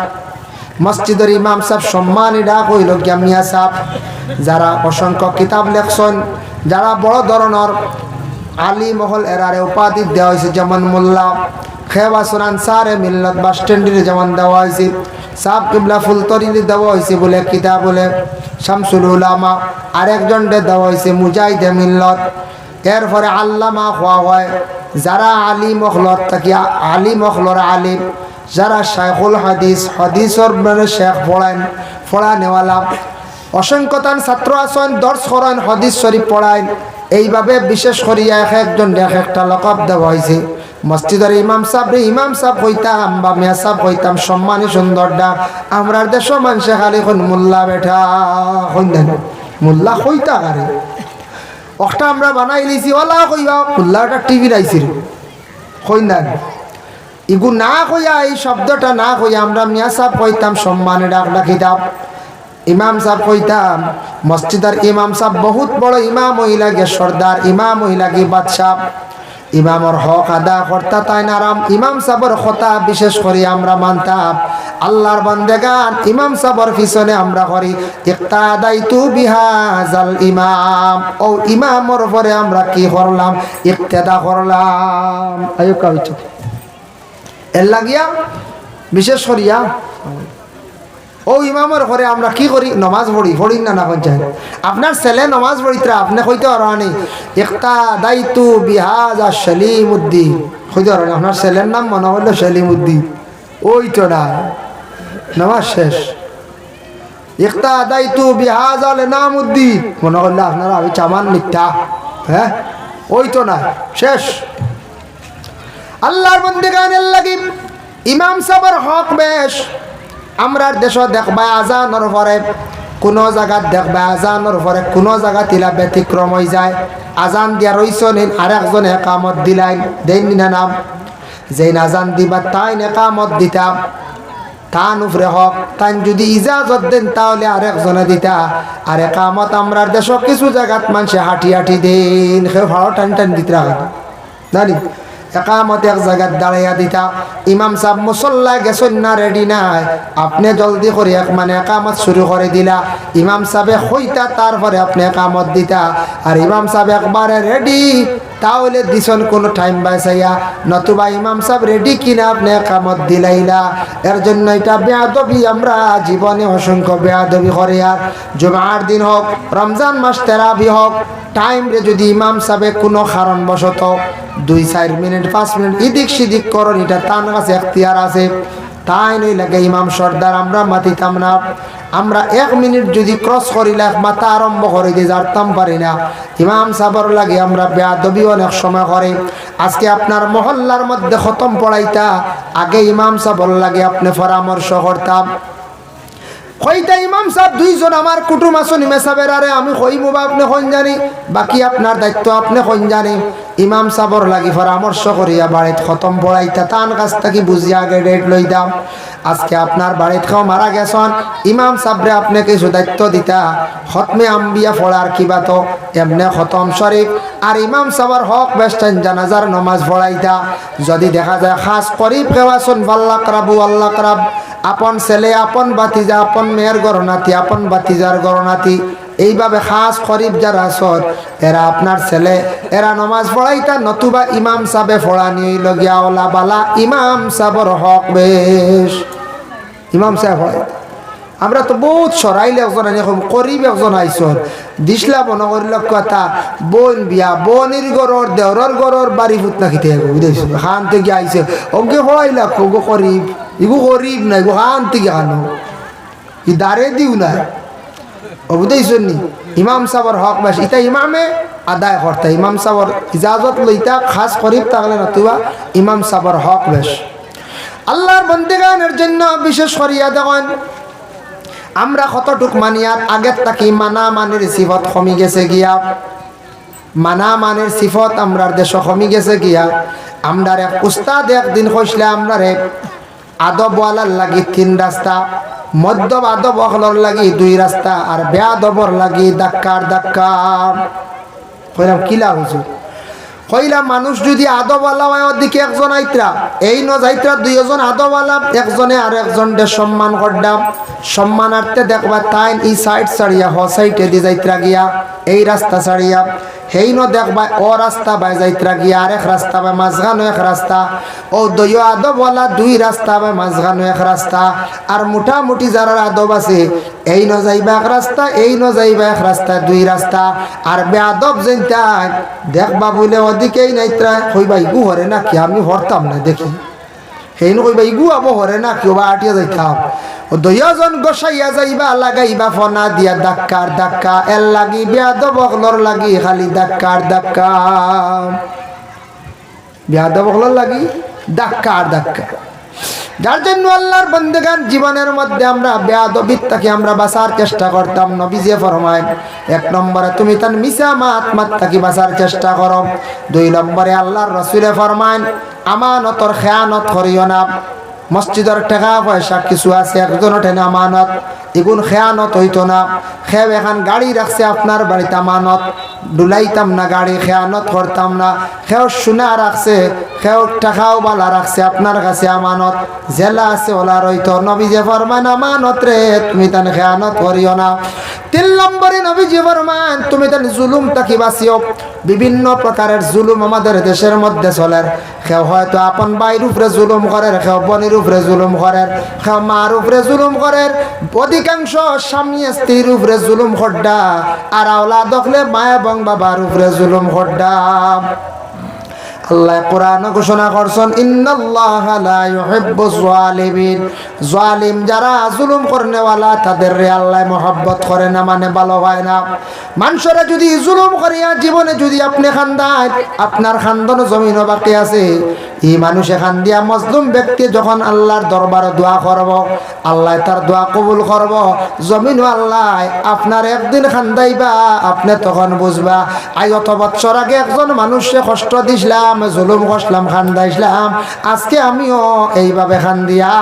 মসজিদের ইমাম সাহ সম্মানী ডাক হইল গিয়া মিয়া সাহ। যারা অসংখ্য কিতাব লেখছেন, যারা বড় ধরনের আলী মহল এরারে উপাধি দেওয়া হয়েছে, যেমন মোল্লা খেবাসুর আনসারে মিল্লত বাস স্ট্যান্ডে যেমন দেওয়া হয়েছে, সাব কিবলা ফুলতরিলি দেওয়া হয়েছে বলে কিতাব বলে শামসুল উলামা, আরেকজনকে দেওয়া হয়েছে মুজাহিদে মিল্লত। এরপরে আল্লামা হওয়া হয় যারা আলী মখলত থাকি আলী মখলর আলিম, যারা শাইখুল হাদিস, হাদিসর মানে শেখ পড়ানেওয়ালা। অসংখ্য তান ছাত্র আছেন, দর্শ করেন, হাদিস শরীফ পড়ায়। এইভাবে বিশেষ করিয়া এক একজন এক একটা লকব দেওয়া হয়েছে। মসজিদের ইমাম সাহেব ইমাম সাহেব হইতাম বা মিয়া সাহেব হইতাম, সম্মানী সুন্দর ডাক। আমরা দেশ মানুষে খালি এখন মোল্লা বেঠা হইতেন, মোল্লা হইতা আরে একটা আমরা বানাই লিছি ওলা কইবা মোল্লা একটা টিভি রাইছি হইতেন। ইগু না কইয়া, এই শব্দটা না কইয়া আমরা মিয়া সাহেব কইতাম, সম্মানে ডাক ডাকিতাম। ইমাম সাহেব কইতাম, মসজিদের ইমাম সাহেব বহুত বড় ইমাম হইলা গে সর্দার, ইমাম হইলা গে বাদশাহ। ইমামর হক আদা করতা তাই নারাম। ইমাম সাহেবের কথা বিশেষ করে আমরা মানতাম। আল্লাহর বান্দেগান ইমাম সাহেবের পিছনে আমরা করি ইক্তাদাইতু বিহাজাল ইমাম। ও ইমামর পরে আমরা কি করলাম? ইক্তেদা করলাম। আয়ো কাবিচ এর লাগিয়া বিশেষ করিয়া ও ইমামের ঘরে আমরা কি করি? নমাজ পড়ি না না পঞ্চায়েত। আপনার ছেলে নমাজ পড়িতরা আপনি কইতে পারি একটা দায়িত্ব বিহাজা সলিম উদ্দিন কইতে পারেন। আপনার ছেলের নাম মনে হইল সলিম উদ্দিন, ওই তো না নমাজ শেষ। একটা দায়িত্ব বিহাজাল নাম উদ্দিন মনে করলে আপনারা আমি চামান মিথ্যা, হ্যাঁ ওই তো না শেষ। আল্লাহর বন্দেগানের লাগি ইমাম সাহেবের হক বেশ। আমরা দেশ দেখবা আজানোর পরে কোনো জায়গাত দেখবা আজানোর পরে কোনো জায়গা তিলা ব্যতিক্রম হয়ে যায়। আজান দিয়া রইছেন, আরেকজন একামত দিলাই দেন না নাম, যে আজান দিবা তাই একামত দিতা, তান উপরে হক। তান যদি ইজাজত দেন তাহলে আরেকজনে দিতা। আর একামত আমরা দেশ কিছু জায়গাত মানুষে হাঁটি হাঁটি দেন, সেও ভাড়া টান টান দিতে রাখা জানি। একামত এক জায়গায় দাঁড়াইয়া দিতা। ইমাম সাহেব মুসল্লা গেছেন না, রেডি নাই, আপনি জলদি করে মানে একামত শুরু করে দিলা। ইমাম সাহেব হইতা, তারপরে আপনি একামত দিতা। আর ইমাম সাহেব একবারে রেডি, তাহলে দিছন কোনো টাইম বাঁচাইয়া, নতুবা ইমাম সাহেব রেডি কিনা আপনি কামত দিলাইলা। এর জন্য এটা বেয়াদবি, আমরা জীবনে অসংখ্য বেয়াদবি করে। আর জুমার দিন হোক, রমজান মাস তেরাবি হোক, টাইম রে যদি ইমাম সাহেব কোনো কারণবশত 2-4 মিনিট 5 মিনিট এদিক সেদিক করুন, এটা তার কাছে এখতিয়ার আছে। তাই নই লাগে ইমাম সর্দার আমরা মাতিতাম না। আমরা 1 মিনিট যদি ক্রস করিলে মাথা আরম্ভ করে দিয়ে জানতাম পারি না। ইমাম সাবর লাগে আমরা বেয়াদবি অনেক সময় করে। আজকে আপনার মহল্লার মধ্যে খতম পড়াইতা, আগে ইমাম সাবর লাগে আপনি পরামর্শ করতাম। কইতা ইমাম সাহেব 2 জন আমার কুটুম আসুন, ইমাম সাহেবের আরে আমি কইমু বা আপনি কইন জানি, বাকি আপনার দায়িত্ব আপনি কইন জানি। ইমাম সাবর লাগি পরামর্শ করিয়া বাড়িতে খতম পড়াইতা, তান কাছ থেকে বুঝিয়া আগে ডেট লইতাম। আজকে আপনার বাড়িতে কেউ মারা গেছেন, ইমাম সাবরে আপনি কিছু দায়িত্ব দিতা। খতমে আম্বিয়া পড়ার কিবা তো এমনি খতম শরীফ আর ইমাম সাবর হক বেস্টাইন জানাজার নমাজ পড়াইতা। যদি দেখা যায় খাস করিব কেউ আসুন, আল্লাহ করাবু আল্লাহ করাব, আপন ছেলে আপন বাতিজা, আপন মেয়ের গরনাতি আপন বাতিজার গরনাতি, এইভাবে খাস করিব যারা আসর এরা আপনার ছেলে, এরা নমাজ পড়াইতা। নতুবা ইমাম সাহেবে পড়ানি লগিয়া ওলা বালা ইমাম সাহেবর হক বেশ ইমাম সাহেব হয়। আমরা তো বহুত সরাইলে একজন এরকম করিব একজন আইসর দিসলা মনে করিল কথা বোন বিয়া, বোনের গরর দেওয়ার গরর বাড়ি ফুট না খেতে বুঝেছো, খান থেকে আইসে ওকে হওয়াইলা ওগো করিব, ইগু করিব না ইগু খান থেকে খানো ই দাঁড়ে দিও না, বুঝেছো নি। ইমাম সাবর হক বাস ইটা ইমামে আদায় করতে, ইমাম সাবর ইজাজত লইতা খাস করিব তাহলে নতুবা ইমাম সাবর হক বেশ। আল্লাহর বন্দেগানের জন্য বিশেষ করিয়া দেখেন আমরা কতটুক মানিয়াত আগের তাকি মানা মানের সিফত কমি গেছে গিয়া, মানা মানের সিফত আমরার দেশ কমি গেছে গিয়া। আমরার এক উস্তাদ একদিন কইসলে আমরারে আদবওয়ালার লাগি 3 রাস্তা, মধ্যম আদব অখলর লাগি 2 রাস্তা, আর বেয়াদবর লাগি ধাক্কার ধাক্কা। কইলাম কিলা হয়েছে, কইলাম মানুষ যদি আদবওয়ালা হয় ওদিকে একজন আইত্রা, এই ন যাইত্রা 2 জন আদবওয়ালা, একজনে আর একজনকে সম্মান করদাম। সম্মানার্থে দেখবা তাই এই সাইড ছাড়িয়া হ সাইডে দি যাইত্রা গিয়া, এই রাস্তা ছাড়িয়া হেই ন দেখবা ও রাস্তা বাই যাইত্রা গিয়া আরেক রাস্তা বাই মাঝখানো এক রাস্তা, ও 2 আদবওয়ালা 2 রাস্তা বাই মাঝখানো এক রাস্তা। আর মোটামুটি যারা আদব আছে এই ন যাইবা এক রাস্তা, এই ন যাইবা এক রাস্তা, 2 রাস্তা। আর বেআদব যেটা দেখবা বলে ওদিকেই নাইত্রা কইবা ইগু হরে না কি, আমি হরতাম না দেখি সেই কইবা ইগু আবো হরে না কি, ওবা আটিয়া যাইতাম। 2 জন গোসাইয়া যাইবা লাগাইবা ফনা দিয়া ধাক্কার ধাক্কা, এর লাগি বেআদব অকলর লাগি খালি ধাক্কার ধাক্কা, বেআদব অকলর লাগি ধাক্কার ধাক্কা। যার জন্য আল্লাহর বন্দেগান জীবনের মধ্যে আমরা বেয়াদবিত্তাকে আমরা বাঁচার চেষ্টা করতাম। নবীজি ফরমায় 1 নম্বরে তুমি তার মিশা মাত থাকি বাঁচার চেষ্টা করো। 2 নম্বরে আল্লাহর রাসূলে ফরমায় আমানতর খেয়ানত করিও না। মসজিদের টাকা পয়সা কিছু আছে একজনের টেনে আমানত, এগুন খেয়ানত হইতো না। খেব এখন গাড়ি রাখছে আপনার বাড়িতে আমানত, ডুলাইতাম না গাড়ি, খেয়ানত করতাম না। খেও সোনা রাখছে, খেও টাকাও বালা রাখছে আপনার কাছে আমানত, জেলা আছে ওলা রইতো। নবীজি ফরমান আমানত রে তুমি তান খেয়ানত করিও না। 3 নম্বরে নবীজি ফরমান তুমি তান জুলুম তাকি বাঁচিও। বিভিন্ন প্রকারের জুলুম আমাদের দেশের মধ্যে চলে। কেউ হয়তো আপন ভাইয়ের উপরে জুলুম করে, কেউ বোনের উপরে জুলুম করে, কেউ মার উপরে জুলুম করে, অধিকাংশ স্বামী স্ত্রীর উপরে জুলুম খড্ডা, আর আওলাদ হলে মা এবং বাবার উপরে জুলুম খড্ডা। আল্লাহ কোরআনে ঘোষণা করছেন ইন্নাল্লাহা লা ইউহিব্বুজ জালিমিন, জালিম যারা জুলুম করনেওয়ালা তাদের রে আল্লাহ মহব্বত করে না, মানে ভালো হয় না। মানুষরা যদি জুলুম করিয়া জীবনে যদি আপনি খান্দায়, আপনার খান্দন জমিন বাকি আছে, এই মানুষে খান্দিয়া মজলুম ব্যক্তি যখন আল্লাহর দরবারে দোয়া করব, আল্লাহ তার দোয়া কবুল করব। জমিন আল্লাহ আপনার একদিন খান্দাইবা, আপনি তখন বুঝবা আই অত বছর আগে একজন মানুষে কষ্ট দিছিলাম, জুলুম করলাম, খান্দাইছিলাম, আজকে আমিও এইভাবে খান্দিয়া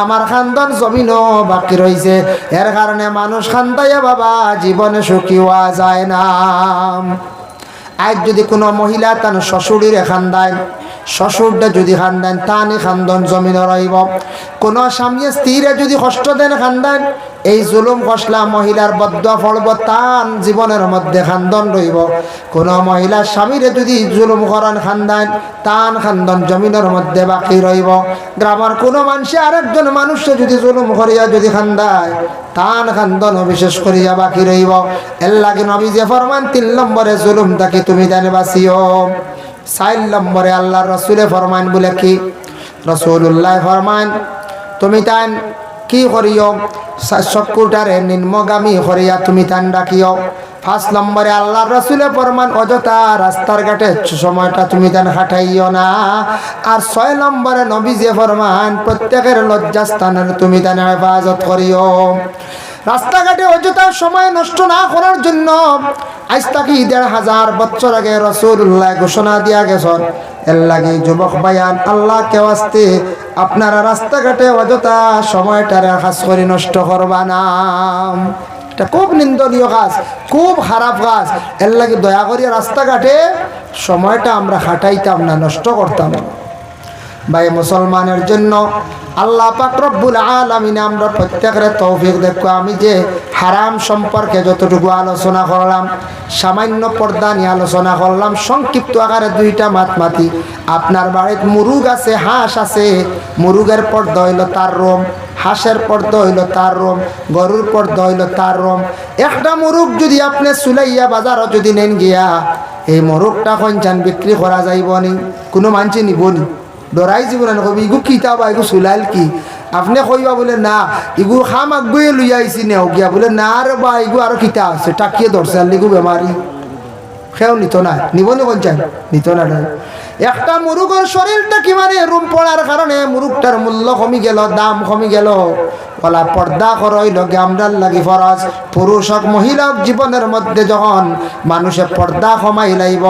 আমার খান্দন জমিনও বাকি রয়েছে। এর কারণে মানুষ খান্দাইয়া বাবা জীবনে সুখী হওয়া যায় না। আজ যদি কোনো মহিলা তার শ্বশুরের খান্দায়, শ্বশুরটা যদি খান্দান তানি খান্দন জমিন রইব। কোন স্বামী স্ত্রীরে যদি কষ্ট দেন খান্দান, এই জুলুম কষলা মহিলার বদুয়া ফলব, তান জীবনের মধ্যে খান্দন রইব। কোন মহিলার স্বামীরে যদি জুলুম করেন খান্দান, তান খান্দন জমিনের মধ্যে বাকি রইব। গ্রামের কোনো মানুষে আরেকজন মানুষকে যদি জুলুম করিয়া যদি খান্দায়, তান খান্দন বিশেষ করিয়া বাকি রইব। এর লাগে নবী যে ফরমান 3 নম্বরে জুলুম তাকে তুমি জানে বাঁচিও। 4 নম্বরে আল্লাহ রসুলে ফরমান বলে কি, রসুল্লাহ ফরমান তুমি তান কি করিও, চক্ষুটারে নিম্নগামী করিয়া তুমি তান ডাকিও। 5 নম্বরে আল্লাহ রসুলে ফরমান অযথা রাস্তার ঘাটে সময়টা তুমি তান খাটাইও না। আর 6 নম্বরে নবী যে ফরমান প্রত্যেকের লজ্জাস্থানের তুমি তান হেফাজত করিও। রাস্তাঘাটে অযথা সময় নষ্ট না করার জন্য আজ থেকে 1500 বছর আগে রাসূলুল্লাহ ঘোষণা দিয়া গেছেন। এর লাগে যুবক ভাইয়ান, আল্লাহ কে ওয়াস্তে আপনারা রাস্তাঘাটে অযথা সময়টারে খাস করে নষ্ট করবা না। এটা খুব নিন্দনীয় কাজ, খুব খারাপ কাজ। এর লাগে দয়া করিয়া রাস্তাঘাটে সময়টা আমরা খাটাইতাম না, নষ্ট করতাম না। ভাই মুসলমানের জন্য আল্লাহ পাক রব্বুল আলামিন আমরা প্রত্যেকের তৌফিক দেখো। আমি যে হারাম সম্পর্কে যতটুকু আলোচনা করলাম, সামান্য পর্দা নিয়ে আলোচনা করলাম, সংক্ষিপ্ত আকারে 2টা মাতি। আপনার বাড়িতে মুরুগ আছে, হাঁস আছে, মুরুগের পর্দা হইল তার রোম, হাঁসের পর্দা হইল তার রোম, গরুর পর্দা হইল তার রোম। একটা মুরুগ যদি আপনি সুলাইয়া বাজারও যদি নেন গিয়া, এই মুরুগটা কনচান বিক্রি করা যাইব নি? কোনো মানছে নিবনি? ডরাই জীবন কবি ইগু কিতা বা ইগু চুলাইল কি? আপনি কইবা বলে না ইগু খাম আগুয়ে লইয়া আইসি নেও গিয়া, বলে না রে বা ইগু আরো কিতা আছে, টাকিয়ে ধরছে আর লিগু বেমারি, সেও নিত না, নিবনি কোন চাই নিত না। একটা মুরুগের শরীরটা কি মানে রুম পড়ার কারণে মুরুগটার মূল্য কমি গেল, দাম কমি গেল। বলা পর্দা করইল গামডাল লাগি ফরজ। পুরুষ হোক মহিলা হোক, জীবনের মধ্যে যখন মানুষে পর্দা কমাই লাইব,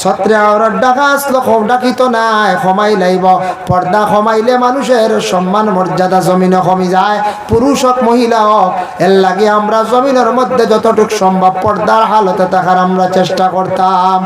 ছত্রে আওরাত ডাকা আসলো ডাকিত নাই, কমাই লাইব। পর্দা কমাইলে মানুষের সম্মান মর্যাদা জমিনে কমি যায়, পুরুষ হোক মহিলা হোক। এর লাগে আমরা জমিনের মধ্যে যতটুকু সম্ভব পর্দার হালতে থাকার আমরা চেষ্টা করতাম।